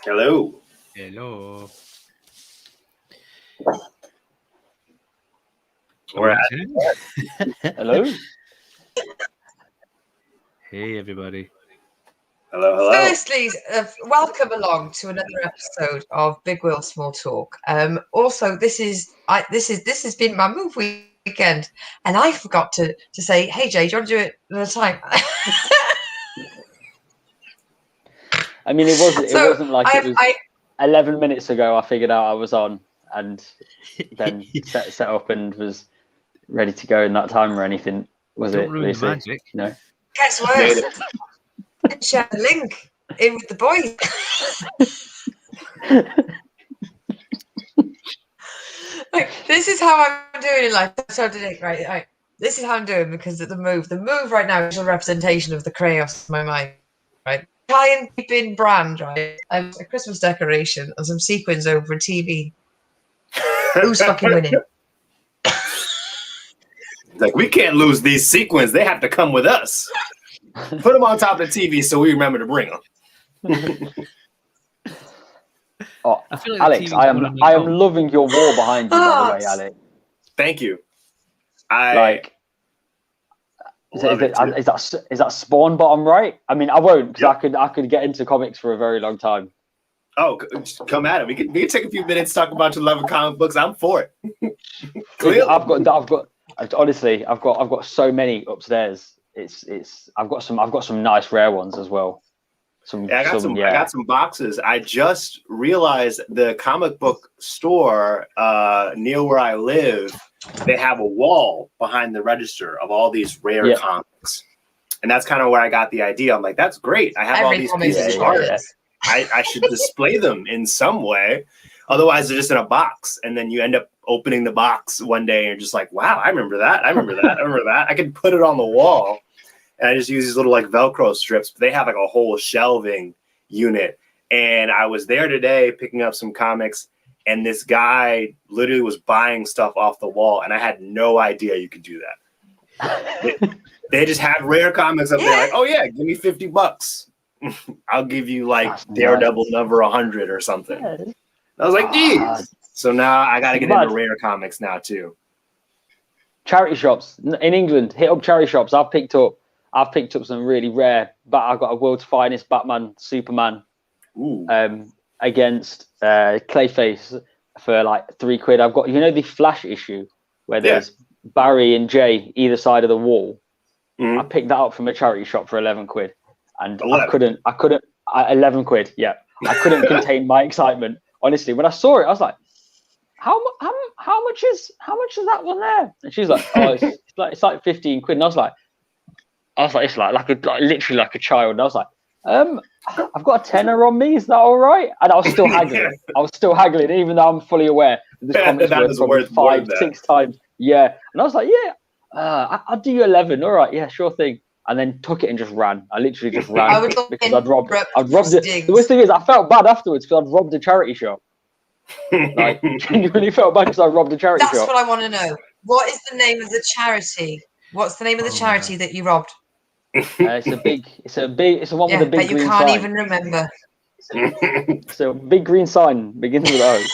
Hello. Hello. We're at Hello. Hey, everybody. hello. Firstly, welcome along to another episode of Big Wheel Small Talk. Also, this has been my move weekend, and I forgot to say, hey Jay, do you want to do it another time? I mean, it wasn't like it was 11 minutes ago. I figured out I was on, and then set up and was ready to go in that time or anything. Was Don't it, ruin Lucy? the magic. No. Guess worse. Share the link in with the boys. This is how I'm doing in life. So right. This is how I'm doing because of the move. The move right now is a representation of the chaos in my mind. Right. Try and keep in brand, right? A Christmas decoration and some sequins over a TV. Who's fucking winning? Like, we can't lose these sequins. They have to come with us. Put them on top of the TV so we remember to bring them. Oh, I feel like Alex, I am loving your wall behind you, by the way, Alex. Thank you. Is that Spawn bottom right? I mean, I won't because I could get into comics for a very long time. Oh, come at it. We can take a few minutes, talk about your love of comic books. I'm for it. Clearly. I've got so many upstairs. I've got some nice rare ones as well. I got some boxes. I just realized the comic book store near where I live, they have a wall behind the register of all these rare comics. And that's kind of where I got the idea. I'm like, that's great. I have all these pieces of art. I should display them in some way. Otherwise, they're just in a box. And then you end up opening the box one day and you're just like, wow, I remember that. I remember that. I can put it on the wall. And I just use these little like Velcro strips. But they have like a whole shelving unit. And I was there today picking up some comics. And this guy literally was buying stuff off the wall. And I had no idea you could do that. They just had rare comics up there. Like, oh, yeah, give me $50. I'll give you like Daredevil number 100 or something. I was like, geez. So now I got to get into rare comics now too. Charity shops in England, hit up charity shops. I've picked up some really rare, but I've got a World's Finest Batman, Superman against Clayface for like £3. I've got, the Flash issue where there's Barry and Jay either side of the wall. Mm-hmm. I picked that up from a charity shop for £11. And 11. I couldn't, £11. Yeah. I couldn't contain my excitement. Honestly, when I saw it, I was like, how much is that one there? And she's like, oh, it's like £15. And I was like, it's like literally like a child. And I was like, I've got a tenner on me. Is that all right? And I was still haggling. Even though I'm fully aware that this comic's worth probably 5-6 times. Yeah. And I was like, I'll do you 11. All right. Yeah, sure thing. And then took it and just ran. I literally just ran because I'd robbed it. The worst thing is I felt bad afterwards because I'd robbed a charity shop. Like, genuinely felt bad because I robbed a charity shop. That's what I want to know. What is the name of the charity? What's the name of the charity that you robbed? It's one with a big green sign. But you can't even remember. So a big green sign begins with O.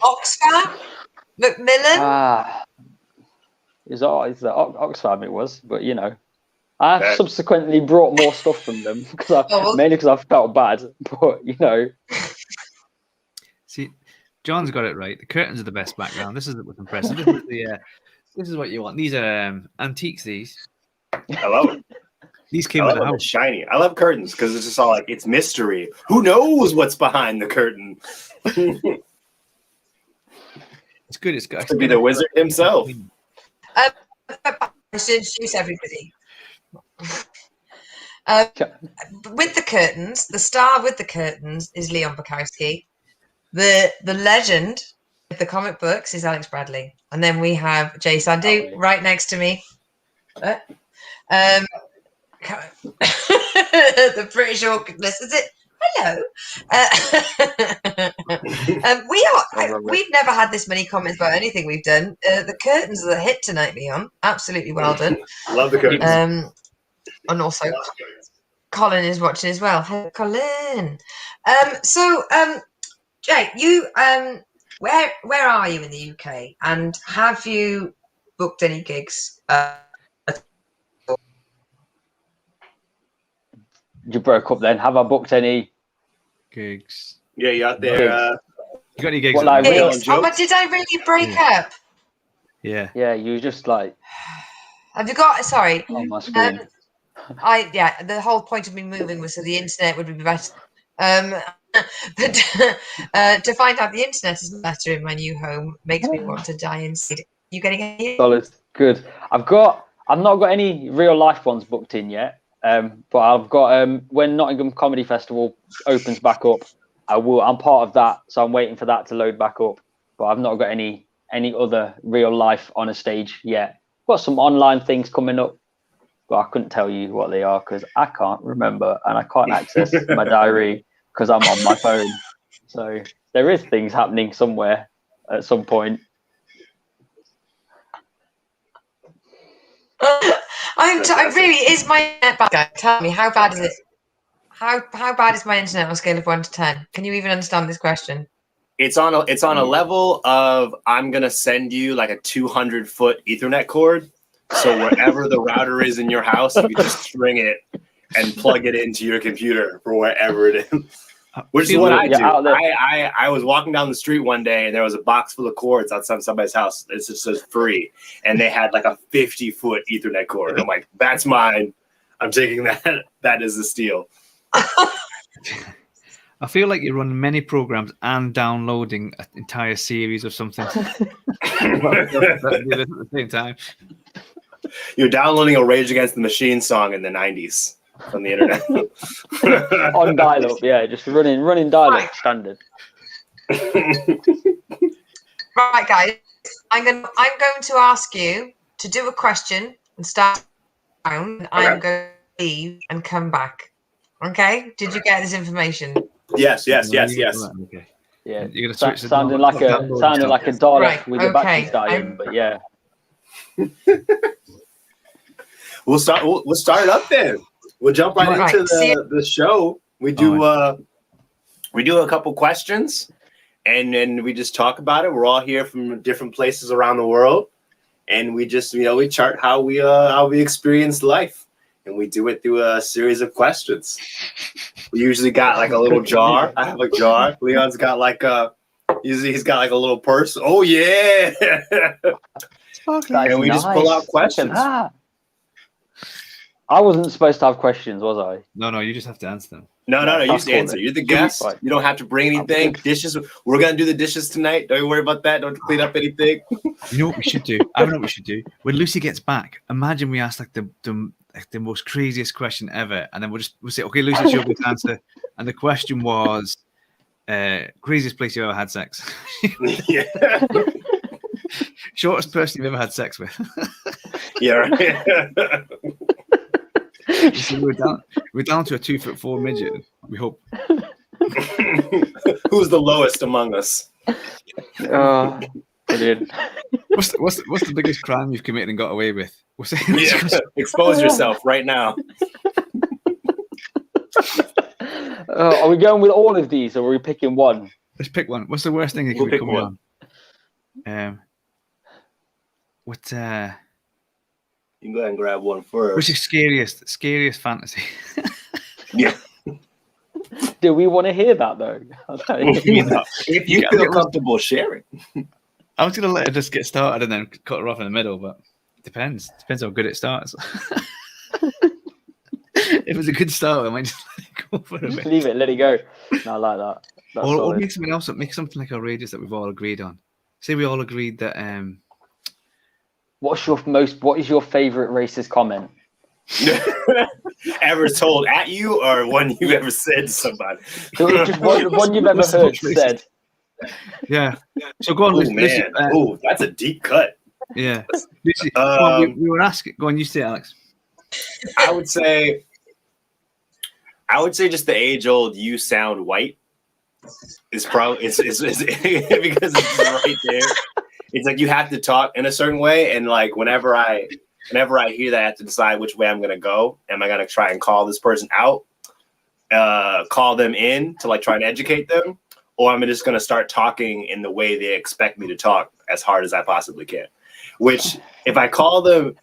Oxfam? Macmillan? It's the Oxfam it was, but I subsequently brought more stuff from them mainly because I felt bad. But see, John's got it right. The curtains are the best background. This is what's impressive. This is what you want. These are antiques. These. I love it. These came with the house. It's shiny. I love curtains because it's just all like it's mystery. Who knows what's behind the curtain? It's good. It's good. To be the wizard himself. To introduce everybody. With the curtains, the star with the curtains is Leon Bukowski. The legend with the comic books is Alex Bradley. And then we have Jay Sandhu right next to me. The British awkwardness, is it? Hello. We've never had this many comments about anything we've done. The curtains are the hit tonight, Leon. Absolutely well done. Love the curtains. And also, Colin is watching as well. Hello, Colin. Jay, you where are you in the UK, and have you booked any gigs? You broke up then. Have I booked any gigs? Yeah, you out there? You got any gigs? What, like real gigs? Oh, but did I really break up? Yeah. Yeah, you just like. Have you got? Sorry. On my screen. The whole point of me moving was so the internet would be better. But to find out the internet is better in my new home makes me want to die inside. You getting any? Solid. Good. I've not got any real life ones booked in yet. But I've got when Nottingham Comedy Festival opens back up, I'm part of that, so I'm waiting for that to load back up. But I've not got any other real life on a stage yet. Got some online things coming up, but I couldn't tell you what they are because I can't remember and I can't access my diary because I'm on my phone. So there is things happening somewhere at some point. Is my internet bad? Tell me, how bad is it? How bad is my internet on a scale of 1 to 10? Can you even understand this question? It's on a level of I'm gonna send you like a 200-foot Ethernet cord. So wherever the router is in your house, you can just string it and plug it into your computer for wherever it is. Which is what I do. I was walking down the street one day and there was a box full of cords outside somebody's house. It just says free. And they had like a 50-foot Ethernet cord. I'm like, that's mine. I'm taking that. That is the steal. I feel like you're running many programs and downloading an entire series of something at the same time. You're downloading a Rage Against the Machine song in the 90s from the internet. On dial-up, yeah, just running dial-up standard. Right, guys, I'm going to ask you to do a question and start down. Okay. I'm going to leave and come back. Okay? Did you get this information? Yes. Okay. Yeah, you're gonna switch sounded like a Dalek right. with the batteries dying, but yeah. We'll start it up then. We'll jump right into the show. We do a couple questions and then we just talk about it. We're all here from different places around the world, and we just we chart how we experience life. And we do it through a series of questions. We usually got like a little jar. I have a jar. Leon's got he's got like a little purse. Oh yeah. And we just pull out questions. I wasn't supposed to have questions, was I? No, you just have to answer them. No, you just answer. You're the guest. You don't have to bring anything. Dishes. We're gonna do the dishes tonight. Don't you worry about that. Don't clean up anything. You know what we should do? I know what we should do. When Lucy gets back, imagine we ask like the most craziest question ever, and then we'll say, okay, Lucy, she'll be to answer. And the question was, craziest place you ever had sex. Yeah. Shortest person you've ever had sex with. Yeah. Right. So we're down to a 2'4" midget. We hope. Who's the lowest among us? Brilliant. What's the biggest crime you've committed and got away with? Expose yourself right now. Are we going with all of these, or are we picking one? Let's pick one. What's the worst thing that could be coming on? You can go ahead and grab one first. What's your scariest fantasy? Yeah. Do we want to hear that though? If you feel comfortable sharing. I was going to let her just get started and then cut her off in the middle, but it depends. Depends how good it starts. If it's a good start, I might just let it go for a bit. Leave it, let it go. No, I like that. Or make something else. Make something like outrageous that we've all agreed on. Say we all agreed that. What is your favorite racist comment? Ever told at you, or one you've ever said to somebody? Just one you've ever heard said. Yeah. So go on, Lucy. That's a deep cut. Yeah. Lucy, we were asking. Go on, you say, Alex. I would say just the age-old "you sound white" is probably it's because it's right there. It's like you have to talk in a certain way, and like whenever I whenever I hear that, I have to decide which way I'm going to go. Am I going to try and call this person out, call them in to like try and educate them? Or I'm just going to start talking in the way they expect me to talk as hard as I possibly can. Which, if I call them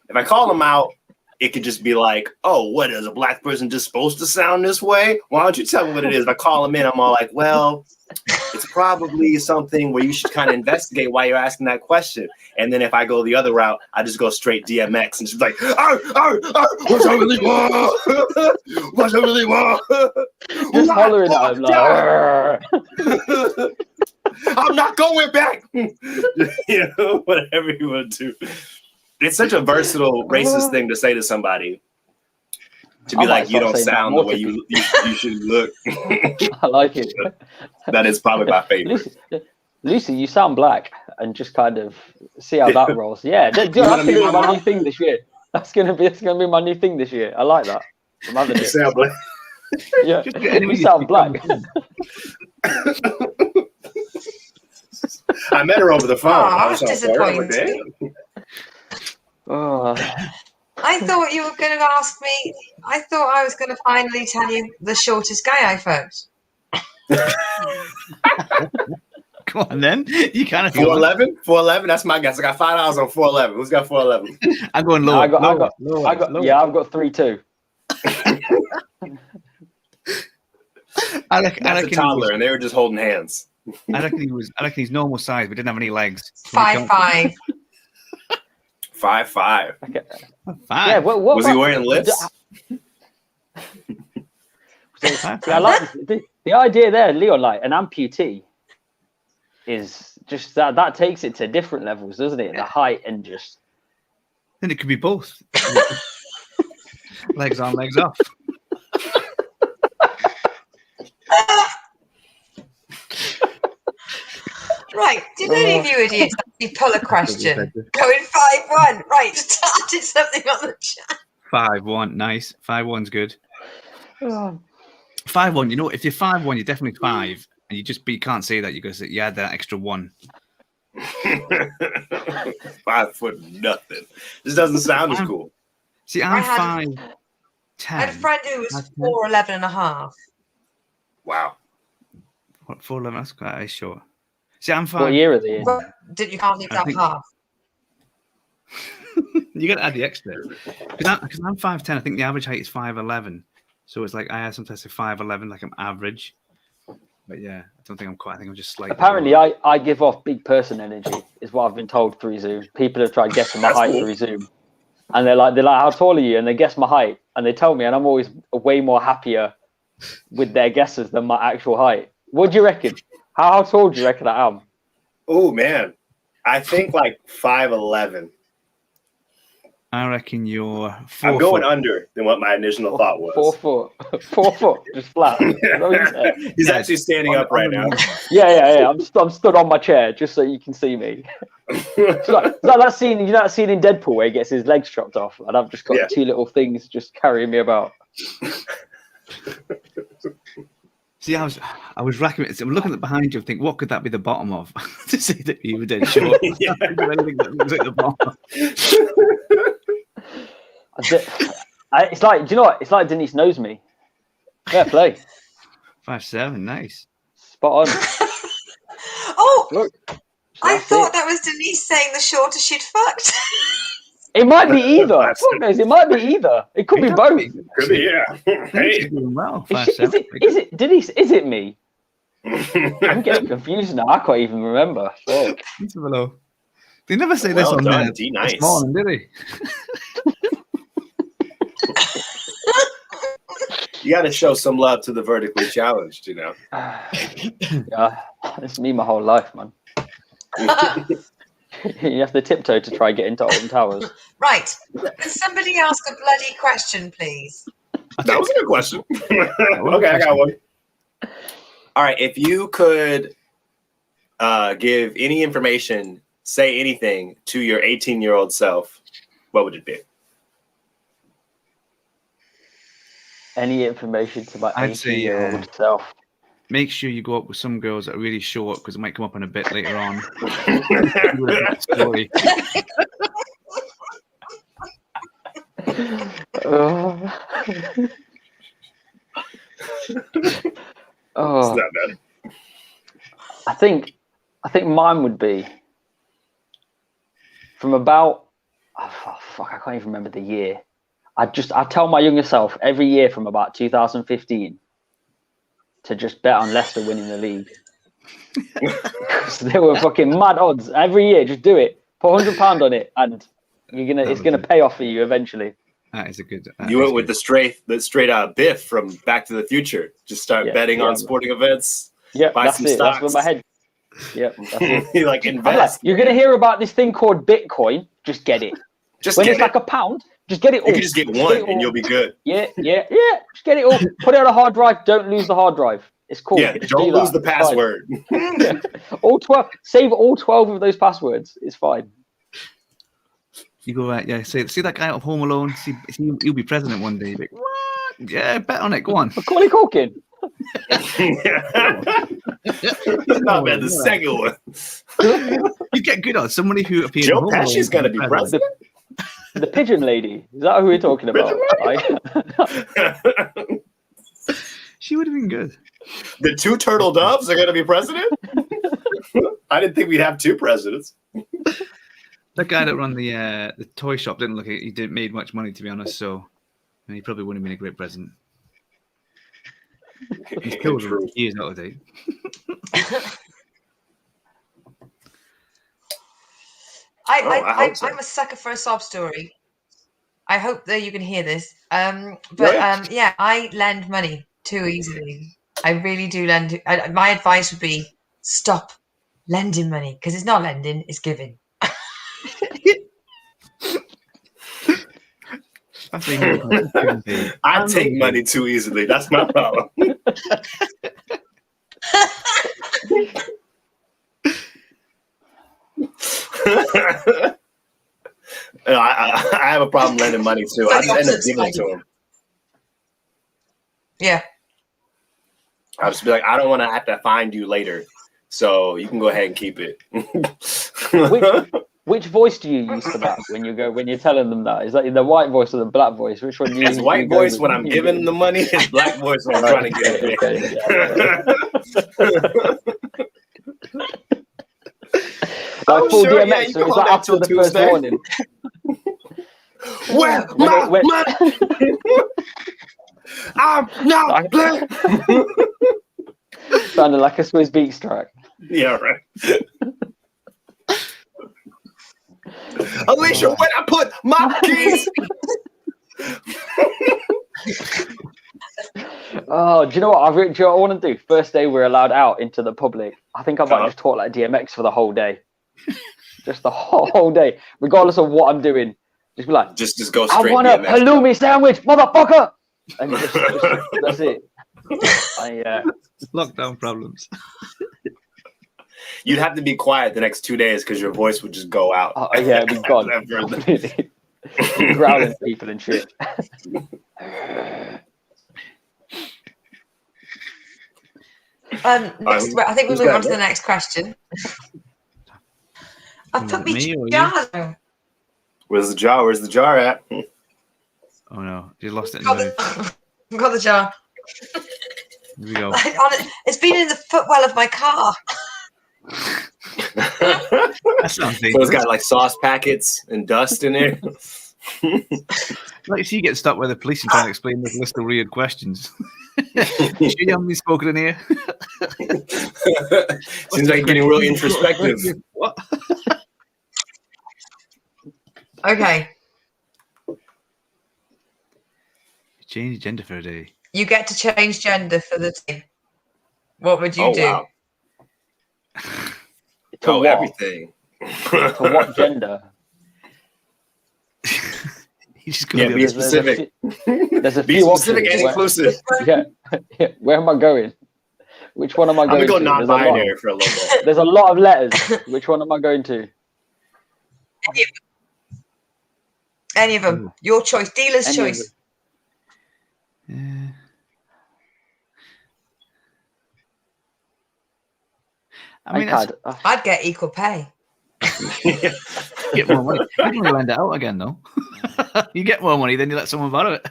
out, it could just be like, oh, what is a black person just supposed to sound this way? Why don't you tell me what it is? If I call them in, I'm all like, well, it's probably something where you should kind of investigate why you're asking that question. And then if I go the other route, I just go straight DMX and just like, what's I really want? What's I really want? Just hollering at him like, I'm not going back. Whatever you want to do. It's such a versatile racist thing to say to somebody. To be like, you don't sound the way you should look. I like it. That is probably my favorite. Lucy, you sound black, and just kind of see how that rolls. Yeah, that's gonna be my new thing this year. That's gonna be my new thing this year. I like that. I'm having it. Sound black. Yeah, you sound black. I met her over the phone. I was disappointed. Oh. I thought you were going to ask me. I thought I was going to finally tell you the shortest guy I fucked. Come on, then. You kind of 4'11"? 4'11"? That's my guess. I got $5 on 4'11". Who's got 4'11"? I'm going lower. I've got 3'2". I reckon That's a toddler, and they were just holding hands. I reckon he's normal size, but didn't have any legs. 5'5". 5'5". Okay. 5. Yeah, what was he wearing lips? I like the idea there, Leon. Like an amputee is just that takes it to different levels, doesn't it? The height and just. Then it could be both. Legs on, legs off. Right, did any of you idiots actually pull a question? Going 5-1. Right, started something on the chat. 5-1, nice. 5-1's good. 5-1, you know, if you're 5'1", you're definitely 5, and you can't say that because you add that extra 1. 5 foot nothing. This doesn't sound as cool. See, I'm 5'10". I had a friend who was 4'11" and a half. Wow. What, 4'11"? That's quite short. See, I'm 5. What year are they in? You can't leave that half. You got to add the extra. Because I'm 5'10". I think the average height is 5'11". So it's like I sometimes say 5'11", like I'm average. But yeah, I don't think I'm quite. I think I'm just slightly. Apparently, I give off big person energy, is what I've been told through Zoom. People have tried guessing my height through Zoom, and they're like, how tall are you? And they guess my height, and they tell me, and I'm always way more happier with their guesses than my actual height. What do you reckon? How tall do you reckon I am? Oh man, I think like 5'11". I reckon you're 4 I'm going under than what my initial thought was. 4 foot. 4 foot, just flat. He's actually standing up right now. Yeah. I'm stood on my chair just so you can see me. It's like that scene, you know that scene in Deadpool where he gets his legs chopped off, and I've just got 2 little things just carrying me about. See, I was racking it. I'm looking at behind you and think, what could that be the bottom of? To see that you were dead short. Yeah. Anything that looks like the bottom. It's like, do you know what? It's like Denise knows me. Fair play. 5'7", nice. Spot on. Oh, look, I thought that was Denise saying the shortest she'd fucked. It might be either. Fuck knows, it might be either. It could be both. Could be, yeah. Hey. Well, is it Denise? Is it me? I'm getting confused now. I can't even remember. Oh. They never say this on done, this nice. morning, did they? You got to show some love to the vertically challenged, you know. Yeah, it's me my whole life, man. You have to tiptoe to try and get into Alton Towers. Right. Can somebody ask a bloody question, please? That was a good question. Okay, I got one. All right. If you could give any information, say anything to your 18-year-old self, what would it be? Any information to my 18-year-old self? Make sure you go up with some girls that are really short because it might come up in a bit later on. Story. Oh, not bad. I think mine would be from about I can't even remember the year. I tell my younger self every year from about 2015 to just bet on Leicester winning the league. Because they were fucking mad odds every year. Just do it. Put £100 on it, and it's gonna pay off for you eventually. That is a good. You went with the straight Biff from Back to the Future. Just start betting on sporting events. Yeah, buy that's some it. stocks. That's what my head. Yep, that's it. You like invest. You're gonna hear about this thing called Bitcoin. Just get it. When it's like £1, just get it all. You can just get one and you'll be good. Yeah. Just get it all. Put it on a hard drive. Don't lose the hard drive. It's cool. Yeah, don't lose the password. All 12. Save all 12 of those passwords. It's fine. You go right, yeah. See that guy at Home Alone. See, he'll be president one day. Like, what? Yeah, bet on it. Go on. Macaulay Culkin. Not bad. The second one. You get good odds. Somebody who appears. Joe Pesci's gonna be president. The pigeon lady. Is that who we're talking about? She would have been good. The 2 turtle doves are gonna be president. I didn't think we'd have 2 presidents. That guy that ran the toy shop didn't look. He didn't made much money, to be honest. So, and he probably wouldn't have been a great president. He's killed him. He is out of date. I'm a sucker for a sob story. I hope that you can hear this. I lend money too easily. I really do lend. My advice would be stop lending money, because it's not lending, it's giving. I take money too easily. That's my problem. I have a problem lending money too. I just end up giving it to him. Yeah. I'll just be like, I don't want to have to find you later, so you can go ahead and keep it. Which voice do you use for that when you're telling them that? Is that the white voice or the black voice? Which one do you use? It's white voice when I'm giving them the money. It's black voice when I'm trying to get it. Like full DMX, so it's like after the first warning. Where my money? I'm not black. Sounded like a Swiss Beats track. Yeah, right. Alicia, when I put my keys. Oh, do you know what? I want to do? First day we're allowed out into the public. I think I might just talk like DMX for the whole day. Just the whole day, regardless of what I'm doing. Just be like, just go straight. I want a halloumi sandwich, motherfucker. And just that's it. Lockdown problems. You'd have to be quiet the next 2 days because your voice would just go out. Yeah, it'd be gone. Completely. Growling at people and shit. I think we'll move on to the next question. I've put me jar. Where's the jar? Where's the jar at? Oh no, you lost it. Got the jar. Here we go. It's been in the footwell of my car. That sounds big. So it's got like sauce packets and dust in there. Like, so you get stuck with the police and trying to explain this list of weird questions. You sure you haven't been spoken in here? Seems like you're getting really introspective. What? Okay. Change gender for a day. You get to change gender for the day. What would you do? Wow. To everything. To what gender? You just be specific. There's a be few specific options. and inclusive. Yeah. Where am I going? Which one am I going I'm to? gonna go non-binary for a little bit. There's a lot of letters. Which one am I going to? Any of them. Your choice. Dealer's choice. Yeah. I mean, I'd get equal pay. Get more money. You don't lend it out again, though. You get more money, then you let someone borrow it.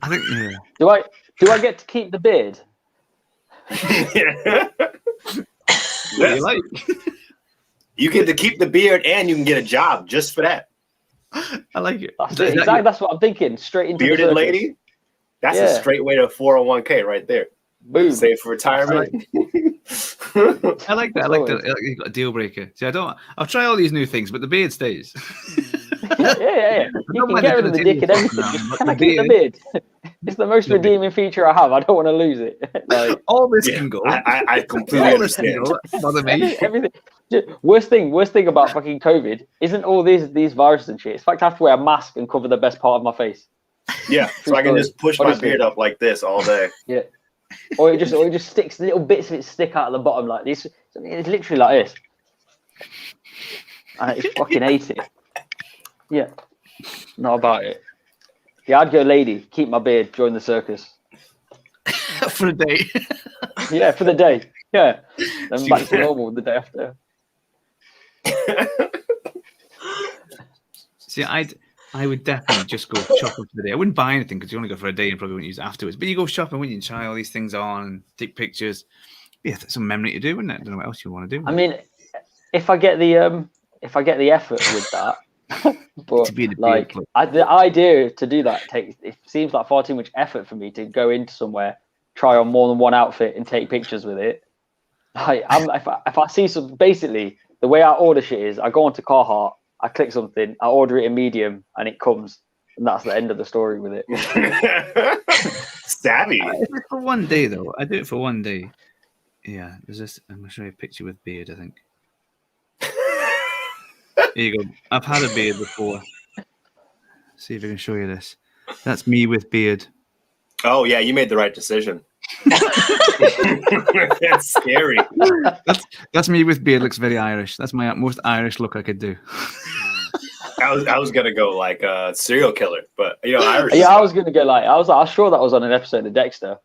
I think. Yeah. Do I get to keep the beard? Yes. You like? You get to keep the beard, and you can get a job just for that. I like it. That's what I'm thinking. Straight into Bearded the lady. That's a straight way to 401k right there. Boom. Save for retirement. I like that. I like that. You got a deal breaker. See, I'll try all these new things, but the beard stays. Yeah. You can get rid of the dick and everything. Can I keep the beard? It's the most redeeming feature I have. I don't want to lose it. Like, all this can go. I completely understand. Bother me. Everything. Worst thing about fucking COVID isn't all these viruses and shit. It's the fact I have to wear a mask and cover the best part of my face. Yeah, so I can just push my beard up like this all day. Yeah. Or it just sticks, little bits of it stick out of the bottom like this. It's literally like this. I just fucking hate it. Yeah. Not about it. Yeah, I'd go lady, keep my beard, join the circus. For a day. Yeah, for the day. Yeah. Then back to normal the day after. See, I would definitely just go shopping for the day. I wouldn't buy anything because you only go for a day and probably wouldn't use it afterwards. But you go shopping, wouldn't you? Try all these things on and take pictures. Yeah, that's some memory to do, wouldn't it? I don't know what else you want to do. I mean, if I get the effort with that, but like the idea to do that it seems like far too much effort for me to go into somewhere, try on more than one outfit and take pictures with it. Like, if I see some, basically the way I order shit is I go onto Carhartt, I click something, I order it in medium, and it comes, and that's the end of the story with it. Savvy. For one day, though. I do it for one day. Yeah, there's this. I'm going to show you a picture with beard, I think. Here you go. I've had a beard before. See if I can show you this. That's me with beard. Oh, yeah, you made the right decision. That's scary. That's me with beard. Looks very Irish. That's my most Irish look I could do. I was gonna go like a serial killer, but Irish. Yeah, I was gonna go like I was sure that was on an episode of Dexter.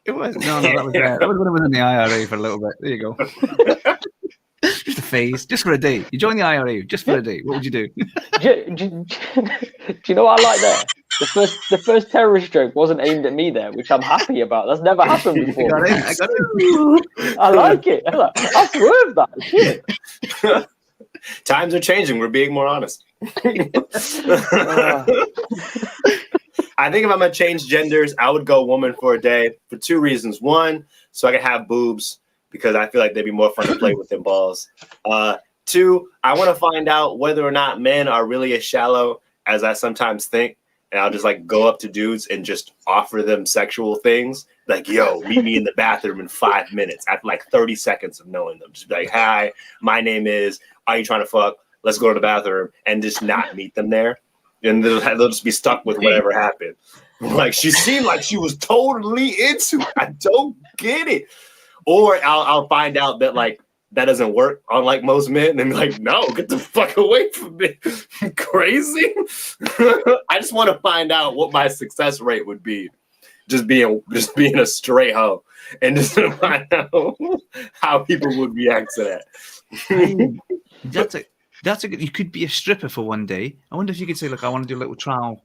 It was that was that was when I was in the IRA for a little bit. There you go. Just a phase, just for a day. You join the IRA just for a day. What would you do? Do you know what I like there? The first terrorist joke wasn't aimed at me there, which I'm happy about. That's never happened before. I got it. I like it. I swerved that shit. Times are changing. We're being more honest. I think if I'm gonna change genders, I would go woman for a day for two reasons. One, so I can have boobs because I feel like they'd be more fun to play with than balls. Two, I want to find out whether or not men are really as shallow as I sometimes think. And I'll just like go up to dudes and just offer them sexual things. Like, yo, meet me in the bathroom in 5 minutes after like 30 seconds of knowing them. Just be like, hi, my name is, are you trying to fuck? Let's go to the bathroom, and just not meet them there. And they'll just be stuck with whatever happened. Like, she seemed like she was totally into it. I don't get it. Or I'll find out that like that doesn't work on like most men, and be like, no, get the fuck away from me. Crazy. I just want to find out what my success rate would be. Just being a stray hoe, and just to find out how people would react to that. That's a good. You could be a stripper for one day. I wonder if you could say, look, I want to do a little trial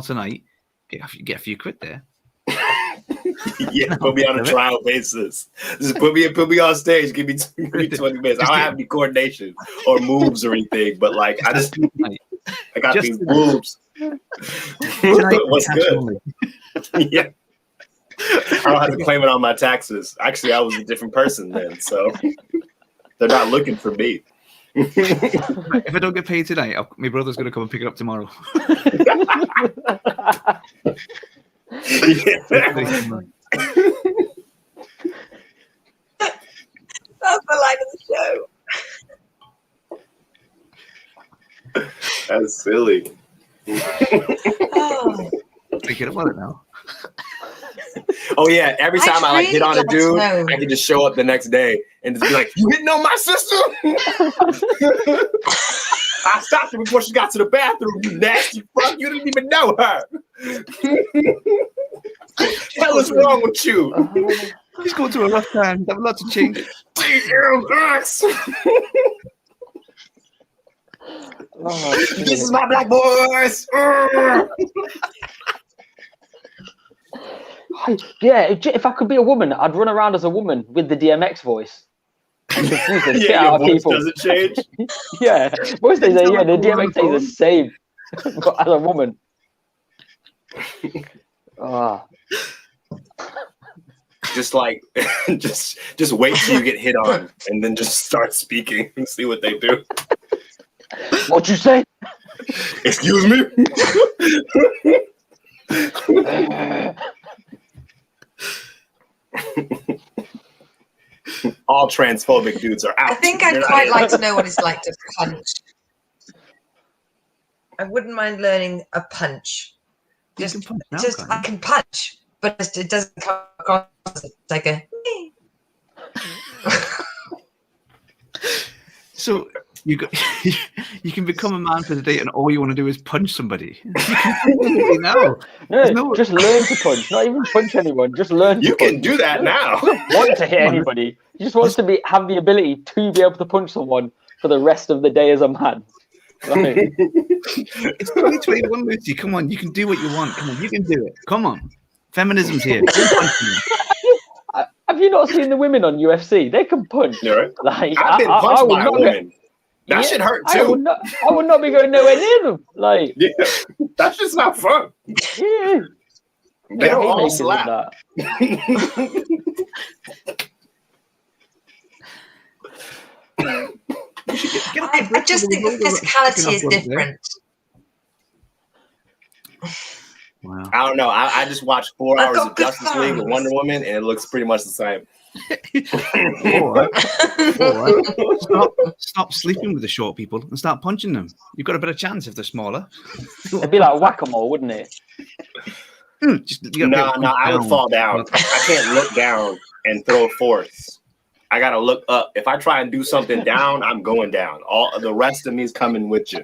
tonight. Get a few quid there. Yeah, put me on a trial basis. Just put me on stage. Give me 20 minutes. I don't have any coordination or moves or anything, but like I got these boobs. What's good? Yeah. I don't have to claim it on my taxes. Actually, I was a different person then, so they're not looking for me. If I don't get paid tonight, my brother's going to come and pick it up tomorrow. That's the line of the show. That's silly. Oh. Thinking about it now. Oh yeah, every time I like hit on a dude, I can just show up the next day and just be like, "You hitting on my sister?" I stopped her before she got to the bathroom. You nasty fuck! You didn't even know her. Hell is wrong with you? He's going through a rough time. Have a lot to change. CMX. This is my black boys. Yeah, if I could be a woman, I'd run around as a woman with the DMX voice. Your voice doesn't change. Yeah, most days, the DMX stays the same, but as a woman. Just like, just wait till you get hit on, and then just start speaking and see what they do. What'd you say? Excuse me. All transphobic dudes are out. I think I'd quite like to know what it's like to punch. I wouldn't mind learning a punch. I can punch, but it doesn't come across like a. So you can become a man for the day, and all you want to do is punch somebody. No, just learn to punch. Not even punch anyone. Just learn. You can do that now. Want to hit anybody? He just wants to have the ability to be able to punch someone for the rest of the day as a man. Right. It's 2021, Lucy. Come on, you can do what you want. Come on, you can do it. Come on, feminism's here. Have you not seen the women on UFC? They can punch. Right. Like, I've been punched by a woman. That shit hurt too. I would not be going nowhere near them. Like, yeah, that's just not fun. Yeah. They don't all slap. I just think the physicality is different. Wow. I don't know. I just watched 4 hours of Justice League and Wonder Woman, and it looks pretty much the same. Stop sleeping with the short people and start punching them. You've got a better chance if they're smaller. It'd be like whack-a-mole, wouldn't it? No, I would fall down. I can't look down and throw force. I gotta look up. If I try and do something down, I'm going down. All the rest of me is coming with you.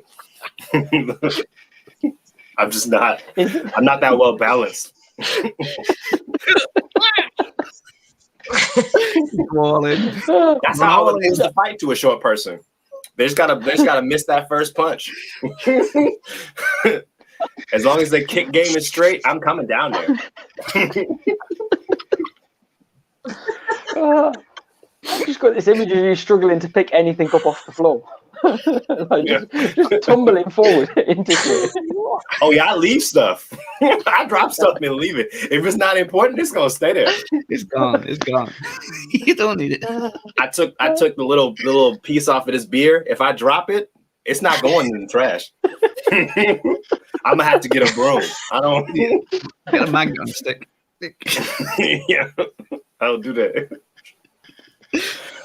I'm just not. I'm not that well balanced. That's how it is to fight to a short person. They just gotta miss that first punch. As long as the kick game is straight, I'm coming down there. I've just got this image of you struggling to pick anything up off the floor. Like just tumbling forward into shit. Oh yeah, I leave stuff. I drop stuff and leave it. If it's not important, it's gonna stay there. It's gone. It's gone. You don't need it. I took the little piece off of this beer. If I drop it, it's not going in the trash. I'm gonna have to get a broom. I don't get a magnum stick. Yeah, I'll do that.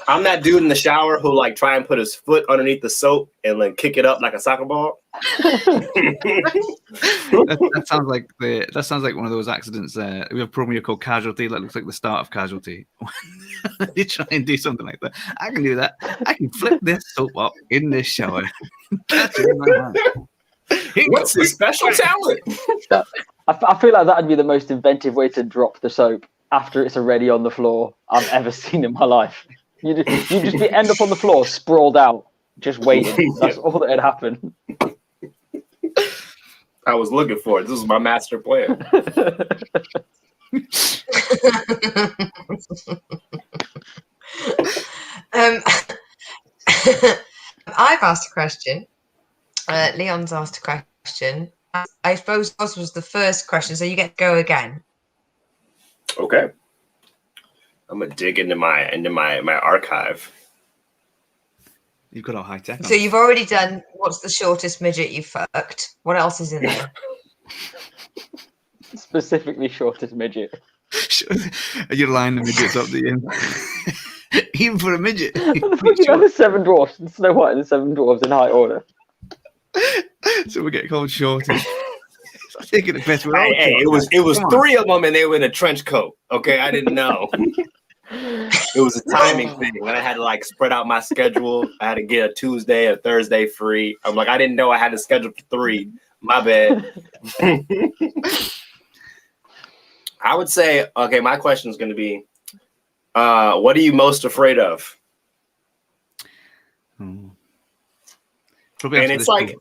I'm that dude in the shower who like try and put his foot underneath the soap and like kick it up like a soccer ball. that sounds like one of those accidents. We have a program here called Casualty. That looks like the start of Casualty. You try and do something like that. I can do that. I can flip this soap up in this shower. What's the special talent? I feel like that'd be the most inventive way to drop the soap after it's already on the floor I've ever seen in my life. You just end up on the floor, sprawled out, just waiting. That's all that had happened. I was looking for it. This was my master plan. I've asked a question. Leon's asked a question. I suppose this was the first question, so you get to go again. Okay. I'm gonna dig into my archive. You've got all high tech. So you've already done what's the shortest midget you fucked. What else is in there? Specifically shortest midget. You're lining the midgets up the end. Even for a midget. The seven dwarfs, Snow White and the seven dwarfs in high order. So we get called shortest. Taking it better. Hey, it was three of them, and they were in a trench coat. Okay, I didn't know. It was a timing thing. When I had to like spread out my schedule, I had to get a Tuesday, a Thursday free. I'm like, I didn't know I had to schedule for 3. My bad. I would say, okay, my question is going to be, what are you most afraid of? Hmm. And it's like,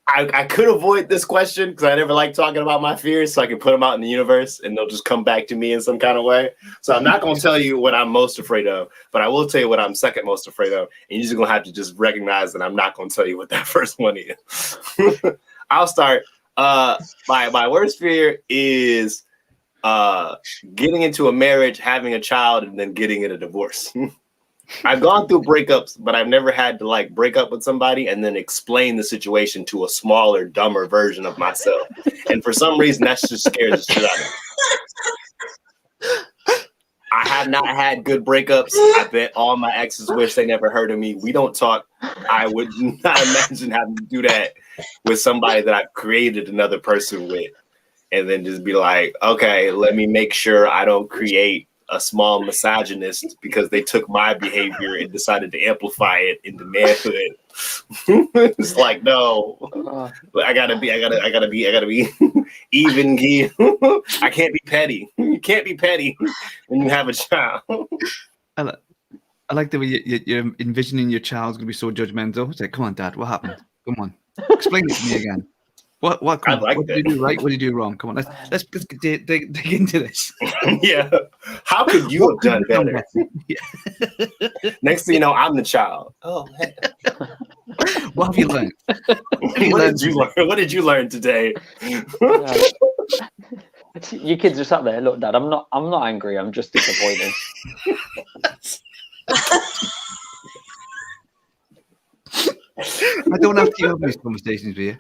I could avoid this question because I never like talking about my fears, so I can put them out in the universe and they'll just come back to me in some kind of way. So I'm not going to tell you what I'm most afraid of, but I will tell you what I'm second most afraid of. And you're just going to have to just recognize that I'm not going to tell you what that first one is. I'll start. My worst fear is getting into a marriage, having a child, and then getting in a divorce. I've gone through breakups, but I've never had to like break up with somebody and then explain the situation to a smaller, dumber version of myself. And for some reason, that just scares the shit out of me. I have not had good breakups. I bet all my exes wish they never heard of me. We don't talk. I would not imagine having to do that with somebody that I've created another person with. And then just be like, okay, let me make sure I don't create a small misogynist because they took my behavior and decided to amplify it into manhood. It's like, no, I gotta be even. I can't be petty. You can't be petty when you have a child. I like the way you're envisioning your child's gonna be so judgmental. It's like, come on, Dad, what happened? Come on, explain it to me again. What? What did you do right? What did you do wrong? Come on, let's dig into this. Yeah. How could you have done better? Yeah. Next thing you know, I'm the child. Oh, hey. What have you learned? What did you learn today? Your kids are sat there. Look, Dad, I'm not angry. I'm just disappointed. I don't have to have these conversations with you.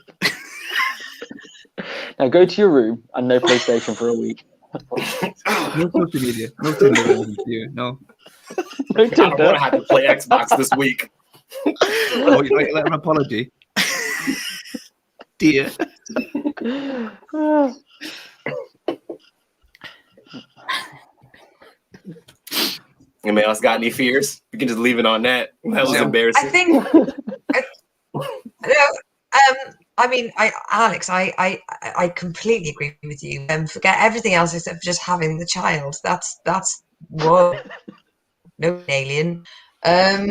Now go to your room and no PlayStation for a week. No social media. No Tinder. No. No Tinder. I don't want to have to play Xbox this week. Oh, you like an apology? Dear. Anybody else got any fears? We can just leave it on that. That was embarrassing. I think. I mean, Alex, I completely agree with you. Forget everything else except for just having the child. That's whoa, no alien. I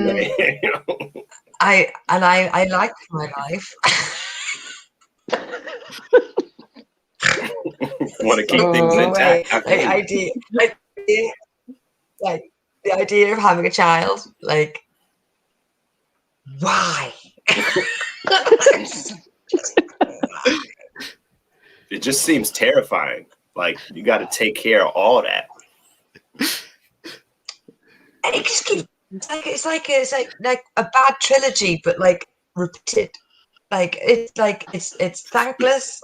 like my life. Want to keep things intact. The idea of having a child, like, why? It just seems terrifying. Like, you got to take care of all that. And it just keeps, it's like a bad trilogy, but like repeated. It's thankless.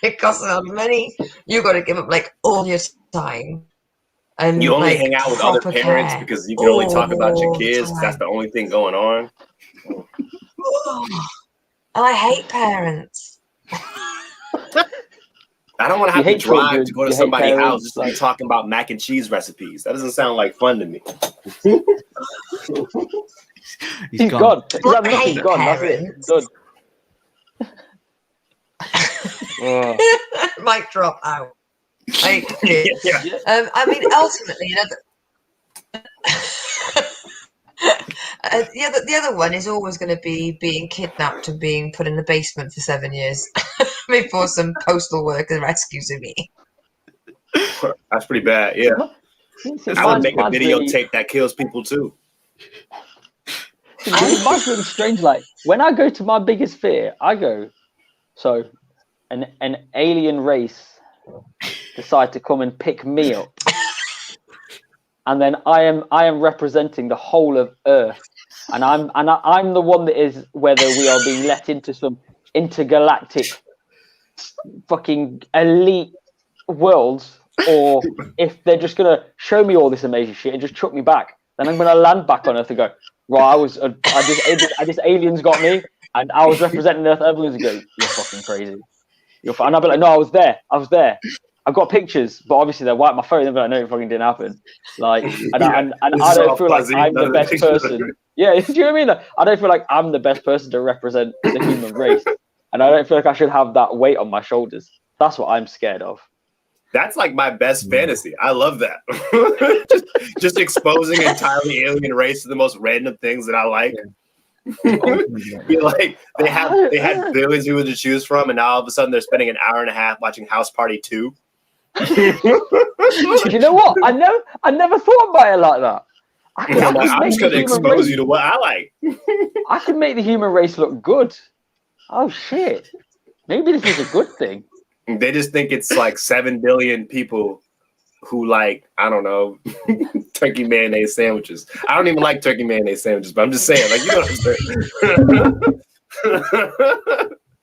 It costs a lot of money. You got to give up like all your time. And you only hang out with other parents because you can only talk about your kids. That's the only thing going on. And I hate parents. I don't want to have to drive to go to somebody's house just to be talking about mac and cheese recipes. That doesn't sound like fun to me. He's gone. He's nothing gone. That's it. Done. Mic drop out. I mean, ultimately, the other one is always going to be being kidnapped and being put in the basement for 7 years before some postal worker rescues me. That's pretty bad. Yeah, I would make a videotape that kills people too. Mine's really strange. Like when I go to my biggest fear, I go, so an alien race decide to come and pick me up, and then I am representing the whole of Earth, and I'm the one that is whether we are being let into some intergalactic fucking elite worlds, or if they're just gonna show me all this amazing shit and just chuck me back, then I'm gonna land back on Earth and go, right, this aliens got me, and I was representing Earth. Everyone's gonna go, you're fucking crazy. And I'll be like, no, I was there. I've got pictures, but obviously they wiped my phone. They'll be like, no, it fucking didn't happen. Like, and I don't feel like I'm the best person. Yeah, do you know what I mean? Like, I don't feel like I'm the best person to represent the human race, and I don't feel like I should have that weight on my shoulders. That's what I'm scared of. That's like my best fantasy. I love that. just exposing an entirely alien race to the most random things that I like. Be like they had billions of people to choose from, and now all of a sudden they're spending an hour and a half watching House Party 2. You know what? I never thought about it like that. I'm just going to expose you to what I like. I can make the human race look good. Oh shit! Maybe this is a good thing. They just think it's like 7 billion people who like, I don't know, turkey mayonnaise sandwiches. I don't even like turkey mayonnaise sandwiches, but I'm just saying, like, you know what I'm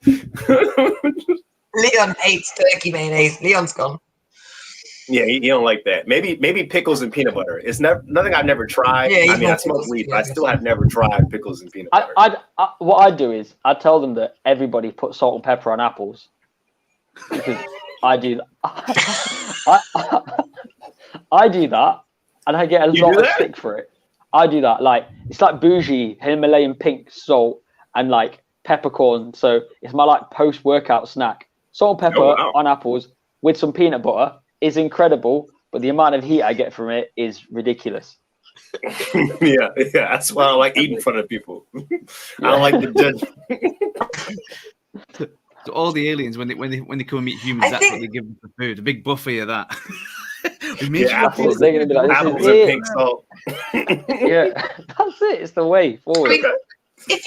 saying? Leon hates turkey mayonnaise. Leon's gone. Yeah, he don't like that. Maybe pickles and peanut butter. It's nothing I've never tried. Yeah, I mean, I smoke weed, but I still have never tried pickles and peanut butter. What I do is I tell them that everybody put salt and pepper on apples because I do that. I do that, and I get a lot of stick for it. I do that. Like it's like bougie Himalayan pink salt and like peppercorn. So it's my like post-workout snack. Salt and pepper on apples with some peanut butter is incredible, but the amount of heat I get from it is ridiculous. yeah, that's why I like eating in front of people. I don't like the judge. So all the aliens, when they come and meet humans, that's what they give them for food. A big buffet of that. Apples and pink salt. Yeah, that's it. It's the way forward. If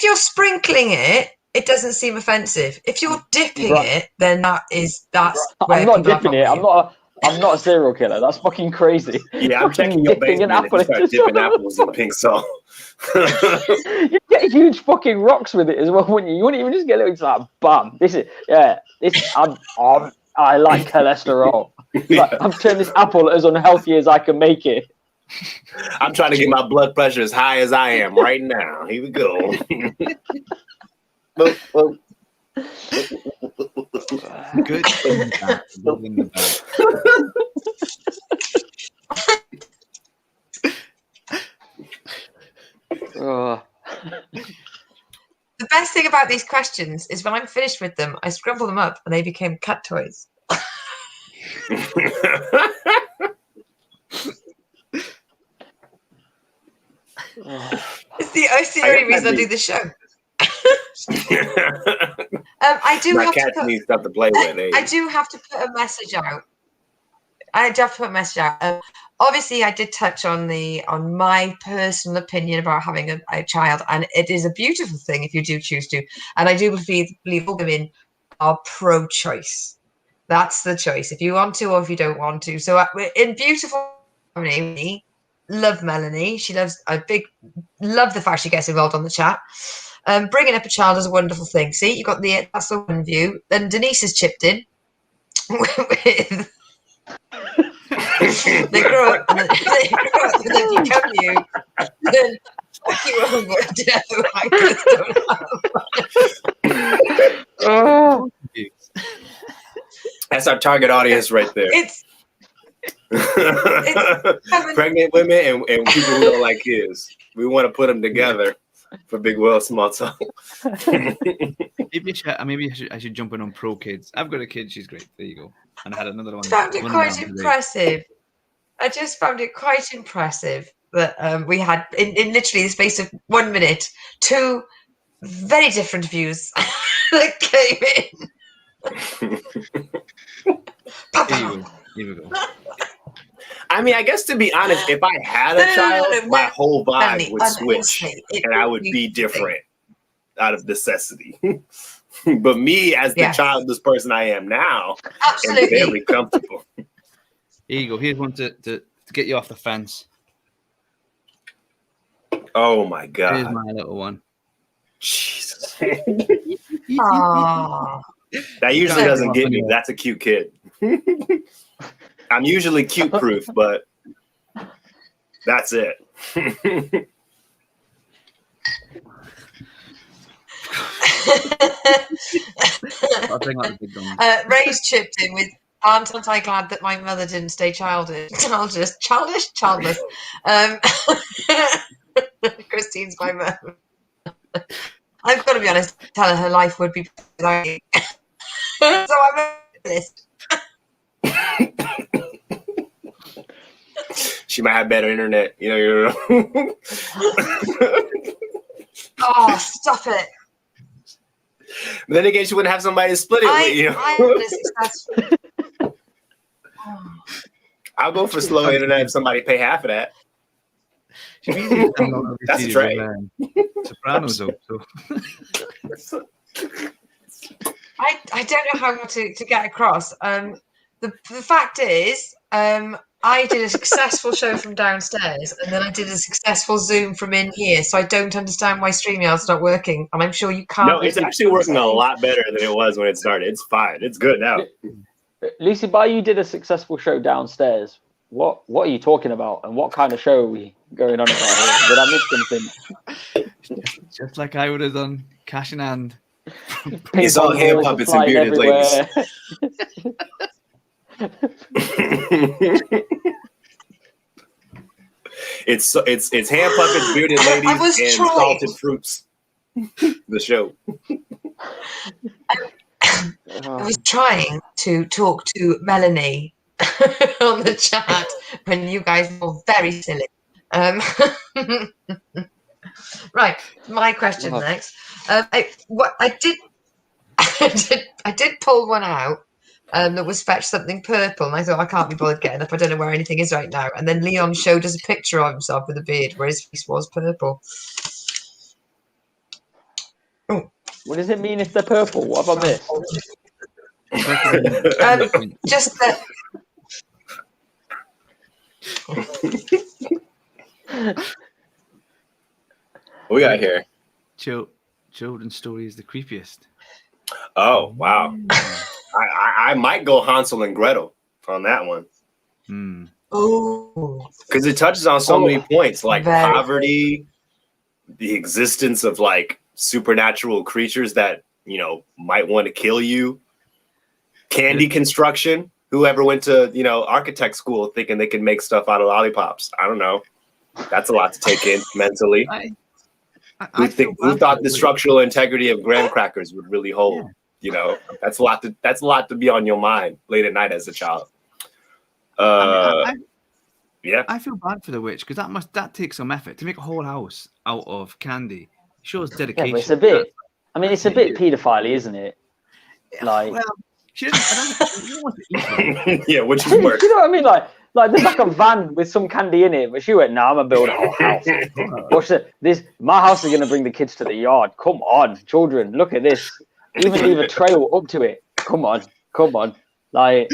you're sprinkling it, it doesn't seem offensive. If you're dipping it, then that's where I'm not dipping it. I'm not a serial killer. That's fucking crazy. Yeah, I'm checking your basement if you start dipping apples in pink salt. You get huge fucking rocks with it as well, wouldn't you? You wouldn't even just get a little like, bam. I like cholesterol. Like, I'm turning this apple as unhealthy as I can make it. I'm trying to get my blood pressure as high as I am right now. Here we go. Good in the back. The best thing about these questions is when I'm finished with them, I scrumple them up and they became cut toys. It's the only reason I do the show. I do my have cat needs stuff to play with. I do have to put a message out. Obviously, I did touch on my personal opinion about having a child, and it is a beautiful thing if you do choose to. And I do believe all women are pro-choice. That's the choice. If you want to, or if you don't want to. So in beautiful harmony, love Melanie. She love the fact she gets involved on the chat. Bringing up a child is a wonderful thing. See, you got that's the one view. Then Denise has chipped in with. They grow up and then become you. Then you own whatever anchors don't have. That's our target audience right there. It's pregnant women and people who don't like kids. We want to put them together for Big Will Small Talk. Maybe I should jump in on pro kids. I've got a kid. She's great. There you go. And I had another one. I found it quite impressive. I just found it quite impressive that we had in literally the space of 1 minute 2 very different views that came in. Here we go. I mean, I guess to be honest, if I had a child, my whole vibe would switch, and I would be different out of necessity. But me, as the childless person I am now, am very comfortable. Here you go. Here's one to get you off the fence. Oh my God! Here's my little one. Jesus. That usually doesn't get me. That's a cute kid. I'm usually cute proof, but that's it. Ray's chipped in with, aren't I glad that my mother didn't stay childless. Christine's my mum. I've got to be honest, tell her life would be like so I'm this. She might have better internet. Oh, stop it. But then again, she wouldn't have somebody to split it with, I'll go for slow internet if somebody pay half of that. That's a trade. Sopranos, though. So. I don't know how to get across. The fact is, I did a successful show from downstairs, and then I did a successful Zoom from in here. So I don't understand why StreamYard's not working, and I'm sure you can't. No, it's actually working a lot better than it was when it started. It's fine. It's good now. Lucy, by you did a successful show downstairs. What are you talking about? And what kind of show are we going on about here? Did I miss something? Just like I would have done, cash in hand. It's all hand puppets and bearded ladies. It's hand puppets, bearded ladies, and salted fruits. The show. I was trying to talk to Melanie on the chat when you guys were very silly. Right, my question next. I did pull one out that was fetch something purple, and I thought I can't be bothered getting up. I don't know where anything is right now. And then Leon showed us a picture of himself with a beard where his face was purple. Oh. What does it mean if they're purple? What have I missed? Just that. What we got here? Children's story is the creepiest. Oh, wow. I might go Hansel and Gretel on that one. Oh, because it touches on so many points, like poverty, the existence of like supernatural creatures that might want to kill you, candy construction. Whoever went to architect school thinking they can make stuff out of lollipops? I don't know. That's a lot to take in mentally. Who thought the structural integrity of graham crackers would really hold? Yeah. That's a lot to be on your mind late at night as a child. I feel bad for the witch because that takes some effort to make a whole house out of candy. Shows dedication. Yeah, but it's a bit. I mean, it's a bit paedophile, isn't it? Like, well, she doesn't want to eat it. Yeah, which is worse. You know what I mean? Like there's like a van with some candy in it, but she went, "No, I'm gonna build a whole house. Watch this. My house is gonna bring the kids to the yard. Come on, children, look at this. Even leave a trail up to it. Come on. Like,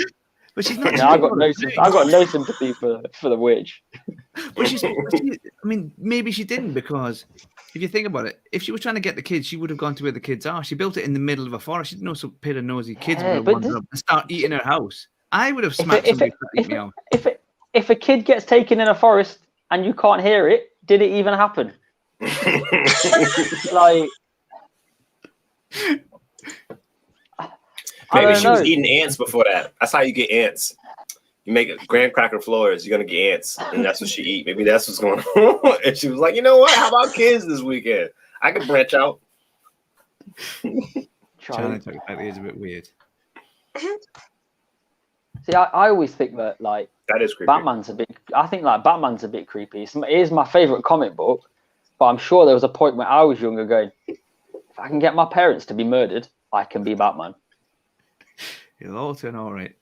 but she's not. I got no sympathy for the witch. But maybe she didn't, because if you think about it, if she was trying to get the kids, she would have gone to where the kids are. She built it in the middle of a forest. She didn't know some pair of nosy kids would have wandered up and start eating her house. I would have smacked somebody to eat me out. If a kid gets taken in a forest and you can't hear it, did it even happen? Like, maybe she was eating ants before that. That's how you get ants. You make graham cracker floors, you're gonna get ants, and that's what she eat. Maybe that's what's going on. And she was like, you know what? How about kids this weekend? I can branch out. China talking about it is a bit weird. See, I always think that like that is creepy. Batman's a bit creepy. It is my favorite comic book, but I'm sure there was a point when I was younger going, if I can get my parents to be murdered, I can be Batman. It'll all turn all right.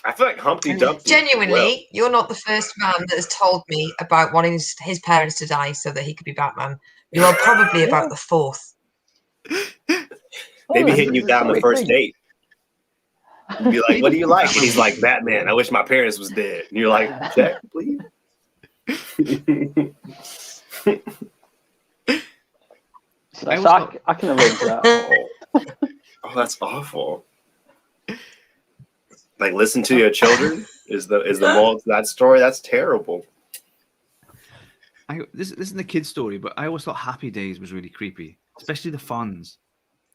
I feel like Humpty Dumpty. Genuinely, you're not the first man that has told me about wanting his parents to die so that he could be Batman. You are probably about the fourth. They'd be hitting you down the first date. You'd be like, what do you like? And he's like, Batman. I wish my parents was dead. And you're like, check, please. I can arrange that. Oh, that's awful. Like, listen to your children is the moral to that story. That's terrible. This isn't a kid's story, but I always thought Happy Days was really creepy, especially the Fonz,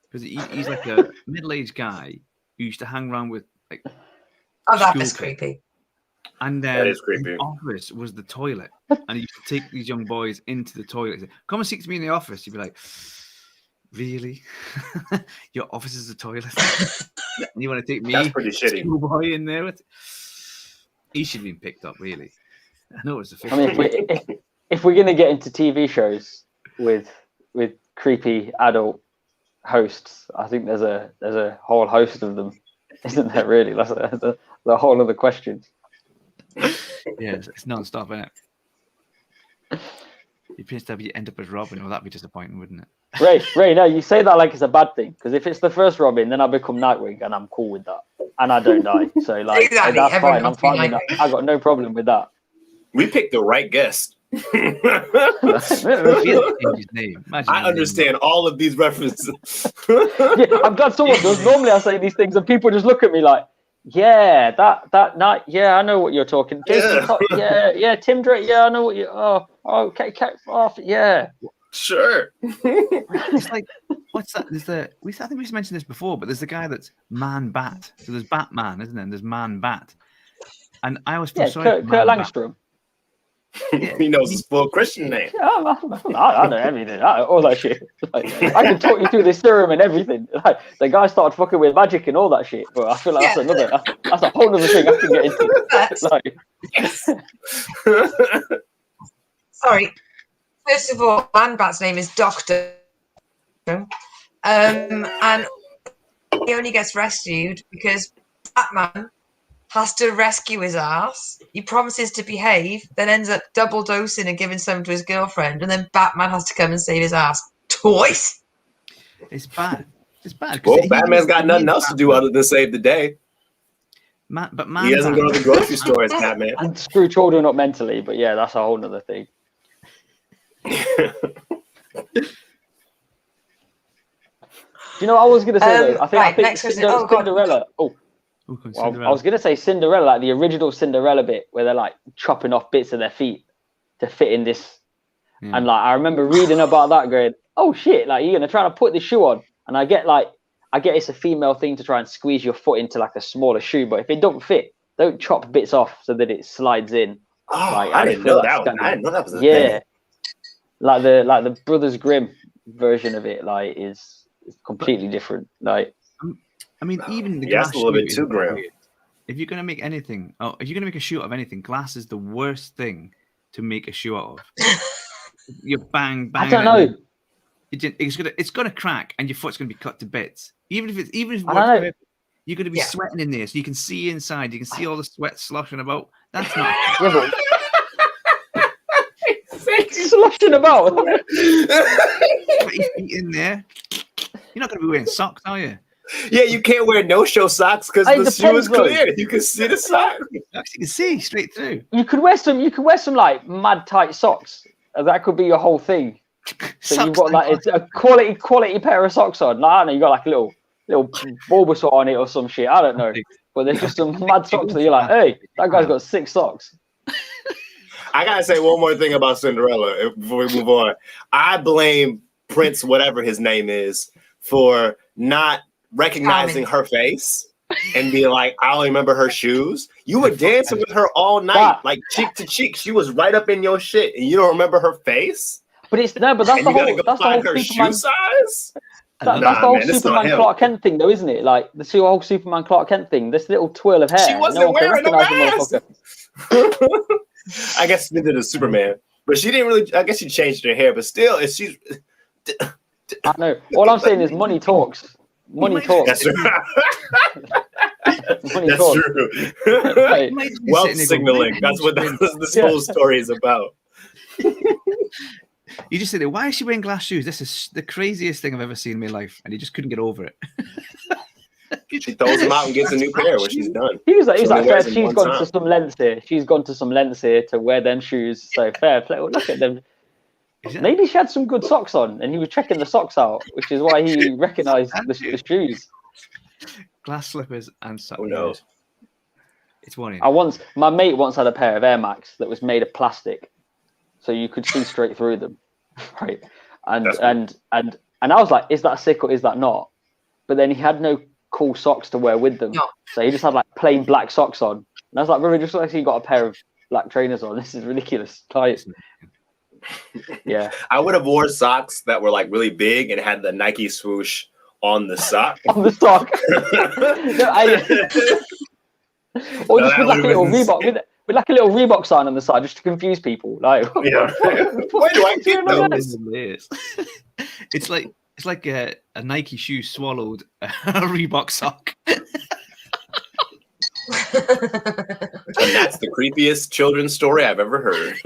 because he's like a middle-aged guy who used to hang around with like. Oh, that is creepy. And that is creepy. His office was the toilet, and he used to take these young boys into the toilet. He'd say, come and speak to me in the office. You'd be like, really? Your office is a toilet? And you want to take me, That's pretty shitty. schoolboy, in there with? He should have been picked up, really. I know it was the. I mean, if we're gonna get into TV shows with creepy adult hosts, I think there's a whole host of them, isn't there? Really, that's the whole other question. Yeah, it's non-stop, isn't it? You end up as Robin, well, that'd be disappointing, wouldn't it? Ray, no, you say that like it's a bad thing, because if it's the first Robin, then I become Nightwing, and I'm cool with that, and I don't die. So like, Exactly. that's Everyone fine. I'm wants to be fine with that. I got no problem with that. We picked the right guest. His name. I understand all of these references. Yeah, I'm glad someone does. Normally I say these things and people just look at me like, yeah, that night, yeah, I know what you're talking. Jason, yeah, Tim Drake, yeah, I know what you. Oh, okay, off, yeah. Sure. It's like, what's that? I think we mentioned this before, but there's the guy that's Man Bat. So there's Batman, isn't there? And there's Man Bat. And I always feel sorry. Kurt Langstrom. Yeah. He knows his full Christian name. Yeah, I know everything. All that shit. Like, I can talk you through this serum and everything. Like, the guy started fucking with magic and all that shit. But I feel like that's a whole other thing I can get into. Like, sorry. First of all, Man Bat's name is Doctor. And he only gets rescued because Batman has to rescue his ass. He promises to behave, then ends up double dosing and giving some to his girlfriend, and then Batman has to come and save his ass twice. It's bad. It's bad. Well, Batman's got nothing else to do other than save the day. But he doesn't go to the grocery store as Batman. And screw children up mentally, but yeah, that's a whole other thing. Do you know what I was going to say though? I think Cinderella. I was going to say Cinderella, like the original Cinderella bit where they're like chopping off bits of their feet to fit in this. Yeah. And like I remember reading about that going, oh shit, like you're going to try to put this shoe on. And I get it's a female thing to try and squeeze your foot into like a smaller shoe, but if it don't fit, don't chop bits off so that it slides in. Oh, like, I didn't know that was a thing. Like the Brothers Grimm version of it, like is completely different. Like, I mean, even the glass a little bit too grim. If you're gonna make anything, if you're gonna make a shoe out of anything, glass is the worst thing to make a shoe out of. You bang. I don't know. It's gonna crack, and your foot's gonna be cut to bits. Even if you're gonna be sweating in there, so you can see inside. You can see all the sweat sloshing about. That's not. Sloshing about. Put your feet in there. You're not going to be wearing socks, are you? Yeah, you can't wear no-show socks because the shoe is clear. You can see the sock. You can see straight through. You could wear some like mad tight socks. That could be your whole thing. So you've got like it's a quality pair of socks on. Like, I don't know, you got like a little Bulbasaur on it or some shit. I don't know. But there's just some mad socks that you're like, hey, that guy's got 6 socks. I gotta say one more thing about Cinderella before we move on. I blame Prince, whatever his name is, for not recognizing her face and being like, I only remember her shoes. You were dancing with her all night, like cheek to cheek. She was right up in your shit, and you don't remember her face. But that's the whole shoe size. That's the whole Superman Clark Kent thing, though, isn't it? Like the whole Superman Clark Kent thing. This little twirl of hair. She wasn't wearing a mask. I guess she did a Superman, but she didn't really. I guess she changed her hair, but still, she's. I know. All I'm saying is money talks. Money talks. That's true. That's true. Right. Wealth signaling. That's what this whole story is about. You just said, why is she wearing glass shoes? This is the craziest thing I've ever seen in my life, and he just couldn't get over it. She throws them out and gets a new pair when she's done. He was like, she's gone to some lengths here. She's gone to some lengths here to wear them shoes. So fair play. Well, look at them. Maybe she had some good socks on, and he was checking the socks out, which is why he recognised the shoes. Glass slippers and socks. Who knows? It's one. My mate once had a pair of Air Max that was made of plastic, so you could see straight through them, right? And I was like, is that sick or is that not? But then he had no cool socks to wear with them, so he just had like plain black socks on. And I was like, really, just like you got a pair of black trainers on. This is ridiculous. Yeah, I would have worn socks that were like really big and had the Nike swoosh on the sock. On the sock. Or just with like a little Reebok, with like a little Reebok sign on the side, just to confuse people. Like, yeah. Where do I get those? It's like a Nike shoe swallowed a Reebok sock. And that's the creepiest children's story I've ever heard.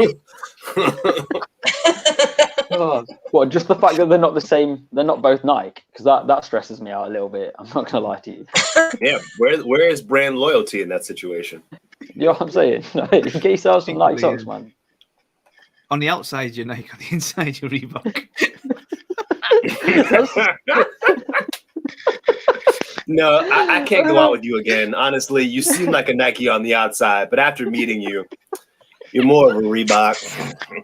Well, just the fact that they're not the same, they're not both Nike, because that stresses me out a little bit. I'm not gonna lie to you. Yeah, where is brand loyalty in that situation? You know what I'm saying? Get yourself some Nike socks, man. On the outside, you're Nike. On the inside, you're Reebok. No, I can't go out with you again. Honestly, you seem like a Nike on the outside, but after meeting you, you're more of a Reebok.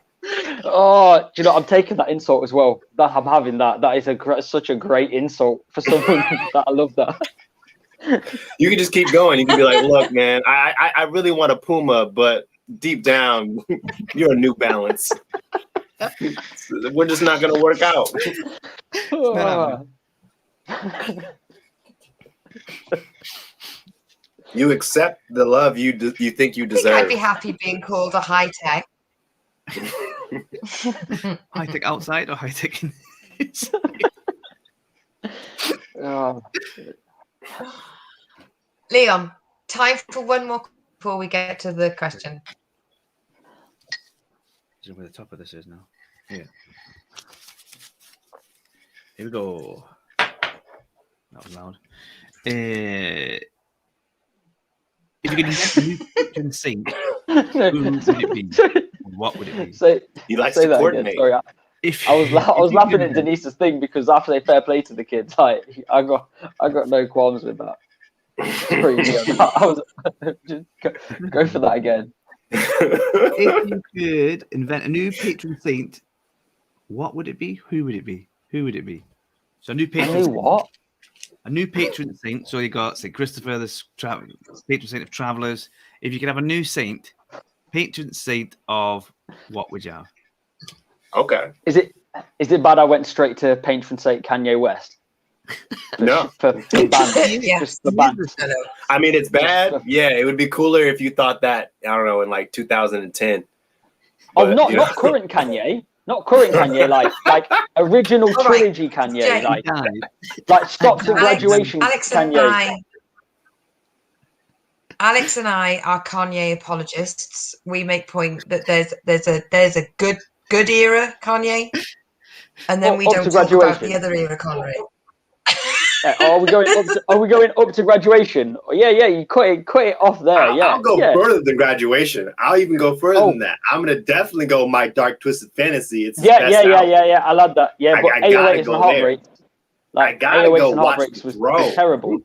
Oh, do you know, I'm taking that insult as well. That I'm having that. That is such a great insult for someone that I love that. You can just keep going. You can be like, look, man, I really want a Puma, but deep down, you're a New Balance. We're just not going to work out. You accept the love you think you deserve. I'd be happy being called a high tech. High tech outside or high tech inside? Leon, time for one more before we get to the question. I don't know where the top of this is now. Yeah. Here we go. That was loud. If you could invent a new patron saint, who would it be? What would it be? You like to coordinate. Sorry, I was laughing at Denise's thing because after they fair play to the kids, I got no qualms with that. I was just go for that again. If you could invent a new patron saint, what would it be? Who would it be? Who would it be? So a new patron saint. What? A new patron saint. So you got Saint Christopher, the patron saint of travelers. If you could have a new saint, patron saint of what would you have? Okay. Is it bad I went straight to patron saint Kanye West? No. For band. Yeah. Just the band. I mean, it's bad. Yeah, it would be cooler if you thought that, I don't know, in like 2010. Oh, not current Kanye. Not current Kanye, like original trilogy Kanye, like Stocks of Graduation Kanye. Alex and I are Kanye apologists. We make point that there's a good era Kanye, and then we don't talk about the other era Kanye. Are we going up to graduation? Yeah, you cut it off there. I'll go further than graduation. I'll even go further than that. I'm gonna definitely go My Dark Twisted Fantasy. It's yeah. I love that. Yeah, but 808s and Heartbreak. Like 808s and Heartbreaks was terrible.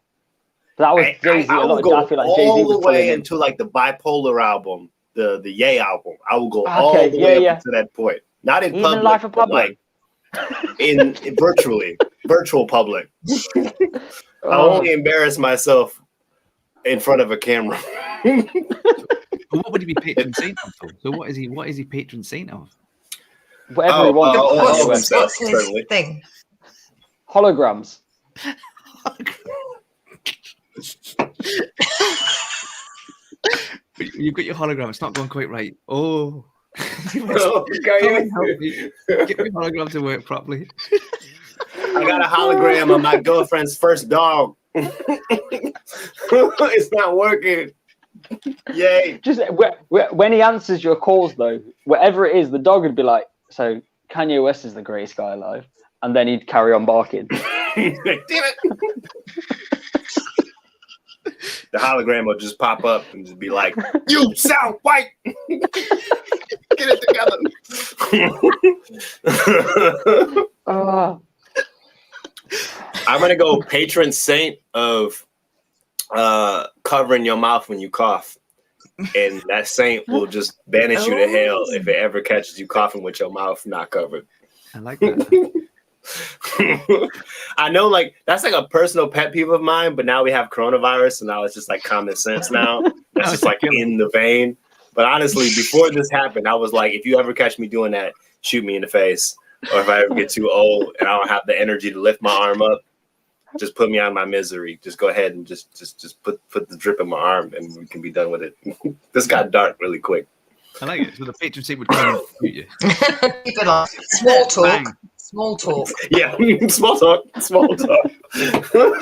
That was Jay-Z. I will go all the way into like the Bipolar album, the Ye album. I will go all the way up to that point. Not in even public, Life of Pablo. Like in virtual public. I only embarrass myself in front of a camera. What would he be patron saint of? So what is he patron saint of? Whatever he wants. What's his thing? Holograms. You've got your hologram. It's not going quite right. Oh. Get me hologram to work properly. I got a hologram of my girlfriend's first dog. It's not working. Yay. Just when he answers your calls, though, whatever it is, the dog would be like, so Kanye West is the greatest guy alive. And then he'd carry on barking. Damn it. The hologram will just pop up and just be like, you sound white. Get it together. I'm going to go patron saint of covering your mouth when you cough. And that saint will just banish you to hell if it ever catches you coughing with your mouth not covered. I like that. I know, like, that's like a personal pet peeve of mine, but now we have coronavirus, and now it's just like common sense now. That's just like in the vein. But honestly, before this happened, I was like, if you ever catch me doing that, shoot me in the face. Or if I ever get too old and I don't have the energy to lift my arm up, just put me out of my misery. Just go ahead and just put the drip in my arm, and we can be done with it. This got dark really quick. I like it. So the patron saint would come and shoot you. Keep it on. Small talk. Bang. Small talk. Yeah, small talk. Small talk. Small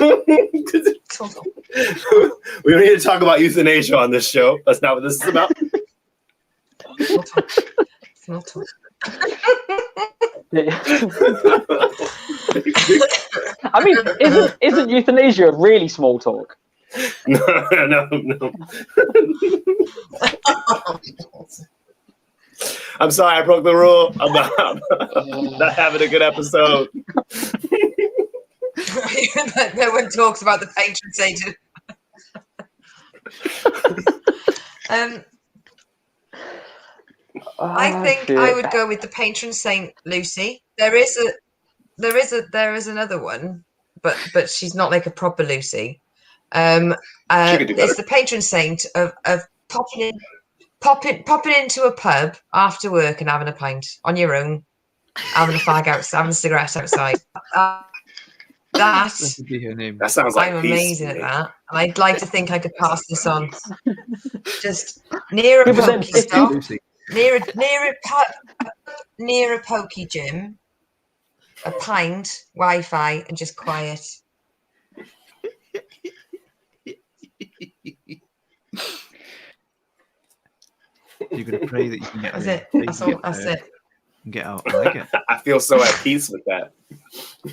talk. We don't need to talk about euthanasia on this show. That's not what this is about. Small talk. Small talk. I mean, isn't euthanasia really small talk? No. I'm sorry, I broke the rule. I'm not having a good episode. No one talks about the patron saint. I think I would go with the patron saint, Lucy. There is another one, but she's not like a proper Lucy. It's the patron saint of popping into a pub after work and having a pint on your own, having a fag outside, having a cigarette outside. That sounds like I'm amazing at that, and I'd like to think I could pass this on. Just near a pokey stop, near a pokey gym, a pint, Wi-Fi, and just quiet. You're going to pray that you can get. That's it. That's it. Get out. I like it. I feel so at peace with that.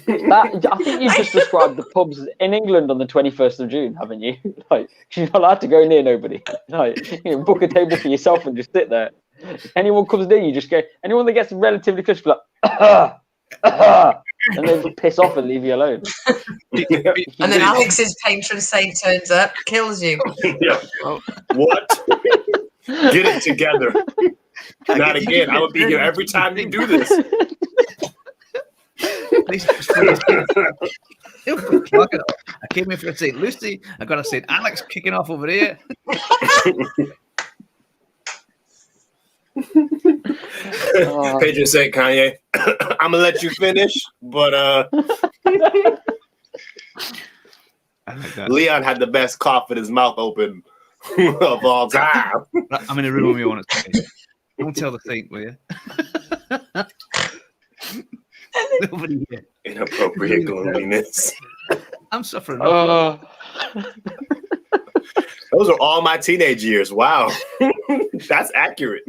I think you've just described the pubs in England on the 21st of June, haven't you? Like, you're not allowed to go near nobody. Like, book a table for yourself and just sit there. Anyone comes near you, just go. Anyone that gets relatively close, be like, and then piss off and leave you alone. And then Alex's patron saint turns up, kills you. Yeah. What? Get it together. Not again. I will be here every time you do this. I came here for St. Lucy. I got a St. Alex kicking off over here. Pedro said, Kanye, I'm gonna let you finish, but I like that. Leon had the best cough with his mouth open of all time. I'm in a room with you on it. Don't tell the saint, will you? Nobody here. Inappropriate loneliness. I'm suffering. Those are all my teenage years. Wow. That's accurate.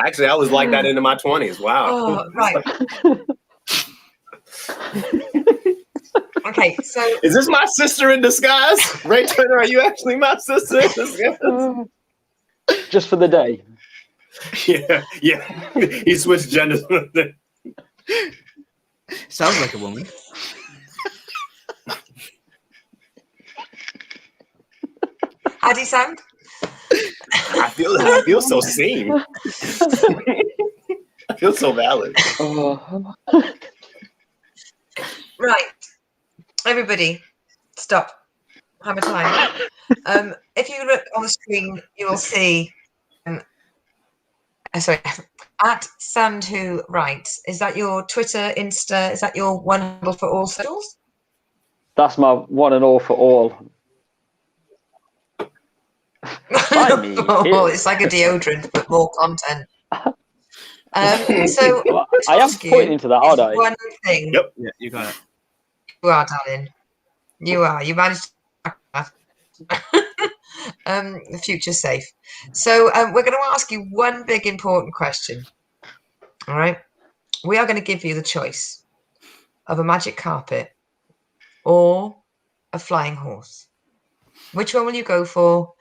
Actually, I was like that into my 20s. Wow. Oh, right. Okay, so is this my sister in disguise? Ray Turner, are you actually my sister in disguise? Just for the day. Yeah. He switched genders. Sounds like a woman. How do you sound? I feel so seen. I feel so valid. Right. Everybody, stop. Hammer time. If you look on the screen, you will see at Sandhu writes. Is that your Twitter, Insta? Is that your one handle for all socials? That's my one and all for all. It's like a deodorant, but more content. So well, I am pointing to that, aren't I? One thing. Yep. Yeah, you got it. You are, darling. You are. You managed to the future's safe. So we're going to ask you one big important question. All right. We are going to give you the choice of a magic carpet or a flying horse. Which one will you go for?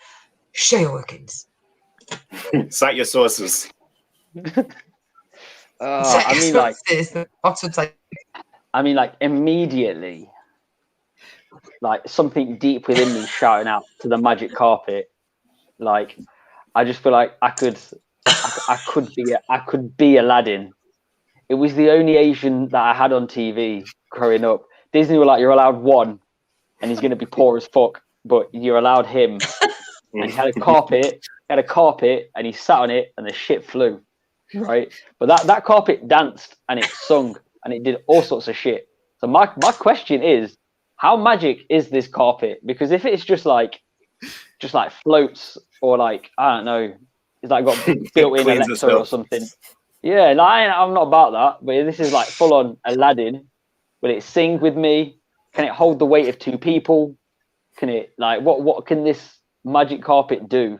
Share your workings. Cite your sources. I mean, like immediately, like something deep within me shouting out to the magic carpet. Like, I just feel like I could be Aladdin. It was the only Asian that I had on TV growing up. Disney were like, you're allowed one, and he's going to be poor as fuck, but you're allowed him. And he had a carpet, and he sat on it, and the shit flew, right? But that carpet danced, and it sung, and it did all sorts of shit. So my question is, how magic is this carpet? Because if it's just like floats or like, I don't know, it's like got built-in Alexa or something. Yeah, like, I'm not about that. But this is like full-on Aladdin. Will it sing with me? Can it hold the weight of 2 people? Can it like what can this magic carpet do?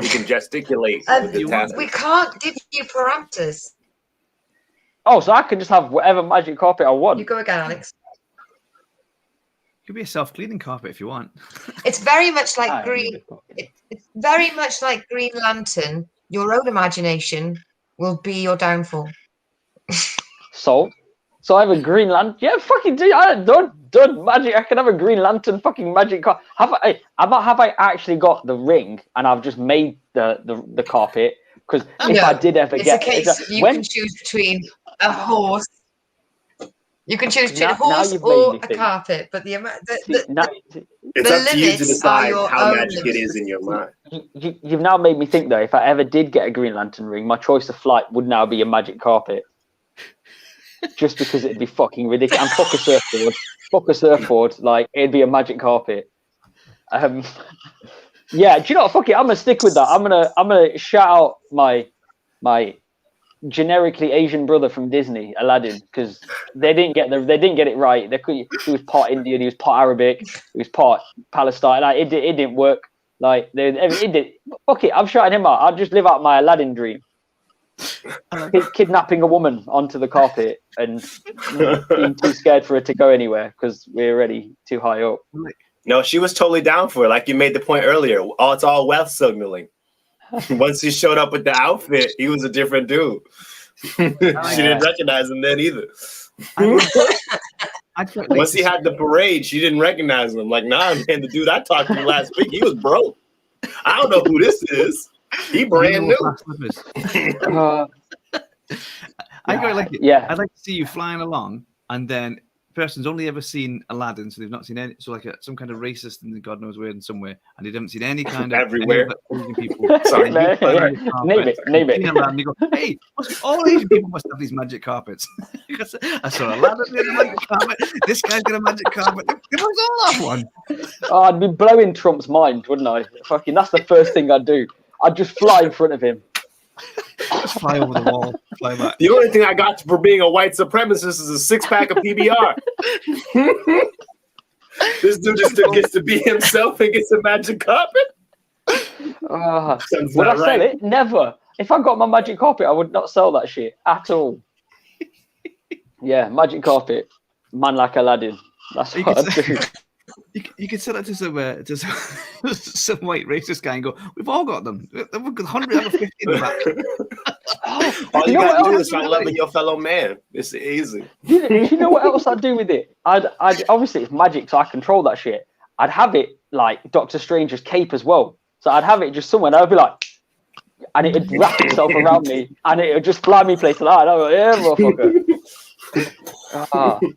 You can gesticulate with the task. We can't give you parameters. Oh, so I can just have whatever magic carpet I want. You go again, Alex. It could be a self-cleaning carpet if you want. It's very much like It's very much like Green Lantern. Your own imagination will be your downfall. So I have a Green Lantern. Yeah, fucking do. I don't magic. I can have a Green Lantern fucking magic carpet. Have I actually got the ring and I've just made the carpet? Because if I did ever get, can choose between a horse. You can choose between a horse or a carpet, but it's up to you to decide how magic it is in your mind. You've now made me think though. If I ever did get a Green Lantern ring, my choice of flight would now be a magic carpet. Just because it'd be fucking ridiculous. And fuck a surfboard. Like it'd be a magic carpet. Yeah, do you know what? Fuck it. I'm gonna stick with that. I'm gonna shout out my generically Asian brother from Disney, Aladdin, because they didn't get it right. He was part Indian, he was part Arabic, he was part Palestine. Like it didn't work. Like it did. Fuck it. I'm shouting him out. I'll just live out my Aladdin dream. Kidnapping a woman onto the carpet and being too scared for her to go anywhere because we're already too high up. No, she was totally down for it. Like you made the point earlier. It's all wealth signaling. Once he showed up with the outfit, he was a different dude. She didn't recognize him then either. Once he had the parade, she didn't recognize him. Like, nah, man, the dude I talked to last week, he was broke. I don't know who this is. He brand new. I go like, yeah. I'd like to see you flying along, and then person's only ever seen Aladdin, so they've not seen any. So like some kind of racist in God knows where and somewhere, and they haven't seen any kind of everywhere. Asian people. Sorry, name it. And you go, hey, all Asian people must have these magic carpets. I saw Aladdin in a magic carpet. This guy's got a magic carpet. Give us all that one. Oh, I'd be blowing Trump's mind, wouldn't I? Fucking, that's the first thing I'd do. I'd just fly in front of him. Just fly over the wall, fly back. The only thing I got for being a white supremacist is a 6-pack of PBR. This dude just gets to be himself and gets a magic carpet. Would I sell it? Never. If I got my magic carpet, I would not sell that shit at all. Yeah, magic carpet, man like Aladdin. That's what I'd do. You could sell it to some white racist guy and go, we've all got them. We've got 150 in the back. All you got to do is start loving your fellow man. It's easy. You know what else I'd do with it? I'd obviously it's magic, so I control that shit. I'd have it like Doctor Strange's cape as well. So I'd have it just somewhere, and I'd be like, and it'd wrap itself around me, and it would just fly me places like that. I'd be like, yeah, motherfucker.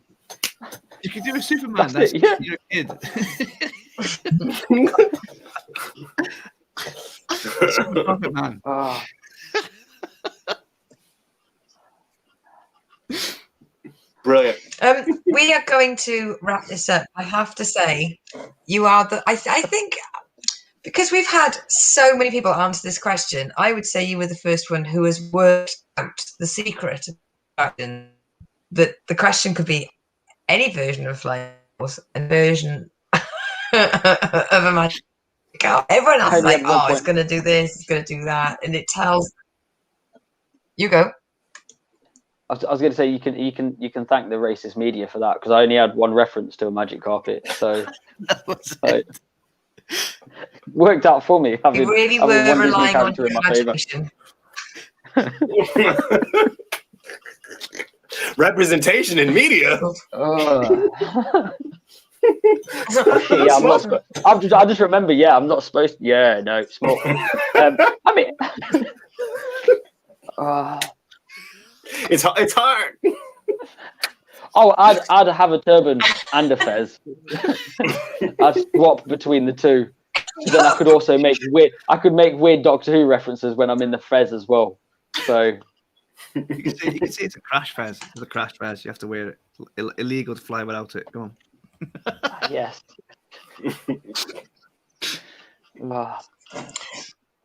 You could do a Superman. That's it, yeah. You're a kid. Super man. Brilliant. We are going to wrap this up. I have to say, you are I think because we've had so many people answer this question, I would say you were the first one who has worked out the secret that the question could be any version of flying horse and version of a magic car. Everyone else is like, oh, it's going to do this, it's going to do that, and it tells. You go. I was going to say you can thank the racist media for that because I only had one reference to a magic carpet, so worked out for me. You really were relying on your imagination. Representation in media. Yeah, I just remember. Yeah, I'm not supposed to. Yeah, no, small. I mean, it's hard. Oh, I'd have a turban and a fez. I'd swap between the two. So then I could also make weird. I could make weird Doctor Who references when I'm in the fez as well. So You can say it's a crash vest. It's a crash vest. You have to wear it. Illegal to fly without it. Come on. Yes.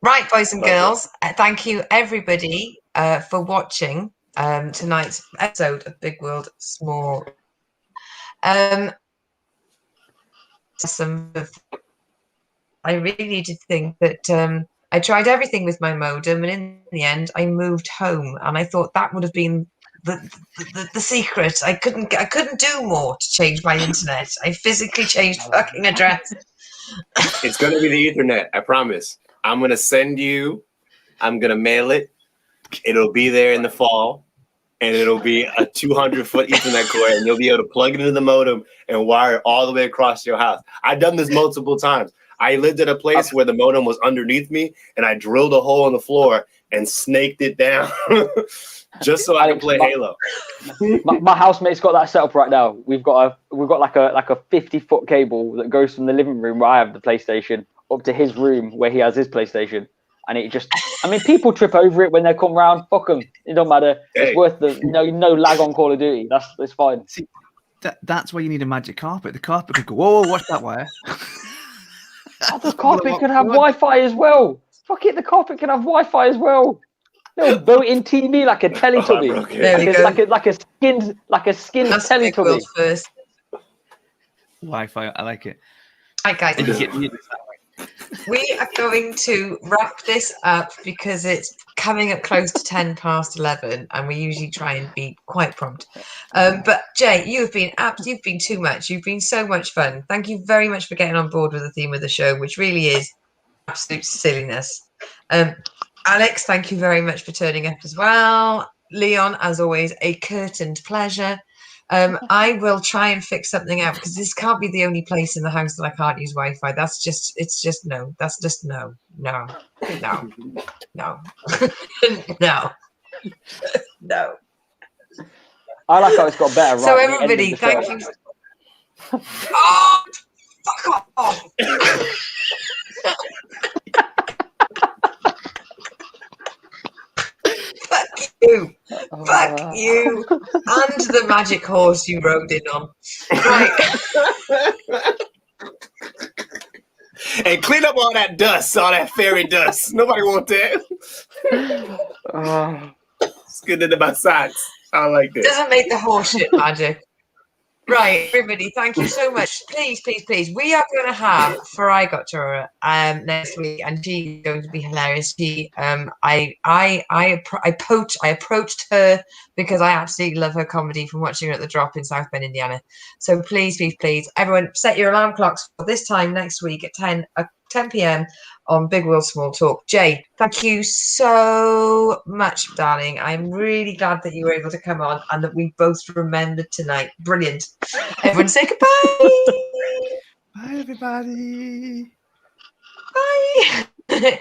Right, boys and girls, thank you everybody for watching tonight's episode of Big World Small. I really did think that I tried everything with my modem, and in the end, I moved home, and I thought that would have been the secret. I couldn't do more to change my internet. I physically changed fucking address. It's gonna be the Ethernet, I promise. I'm gonna mail it. It'll be there in the fall, and it'll be a 200-foot Ethernet cord, and you'll be able to plug it into the modem and wire it all the way across your house. I've done this multiple times. I lived at a place where the modem was underneath me, and I drilled a hole in the floor and snaked it down just so I could play Halo. My housemate's got that set up right now. We've got like a 50-foot cable that goes from the living room where I have the PlayStation up to his room where he has his PlayStation, and it just, I mean, people trip over it when they come round. Fuck them. It don't matter. Hey. It's worth the no lag on Call of Duty. That's fine. See, that's why you need a magic carpet. The carpet could go, whoa, watch that wire. The carpet can have Wi-Fi as well. Fuck it, the carpet can have Wi-Fi as well. Little built-in TV like a Teletubby. Like a skinned Teletubby. First. Wi-Fi, I like it. Right, guys. We are going to wrap this up because it's coming up close to 11, and we usually try and be quite prompt. But Jay, you've been too much. You've been so much fun. Thank you very much for getting on board with the theme of the show, which really is absolute silliness. Alex, thank you very much for turning up as well. Leon, as always, a curtained pleasure. I will try and fix something out because this can't be the only place in the house that I can't use Wi-Fi. That's just no. No. No. I like how it's got better. So everybody, thank you. Oh, fuck off. Fuck you, and the magic horse you rode in on. Right. And clean up all that dust, all that fairy dust. Nobody wants that. It's good into my socks. I like that. Doesn't make the horse shit magic. Right, everybody, thank you so much. Please, we are going to have Farai Gottura next week, and she's going to be hilarious. I approached her because I absolutely love her comedy from watching her at the Drop in South Bend, Indiana. So please, everyone, set your alarm clocks for this time next week at 10 p.m. on Big World Small Talk. Jay, thank you so much, darling. I'm really glad that you were able to come on and that we both remembered tonight. Brilliant. Everyone say goodbye. Bye, everybody. Bye.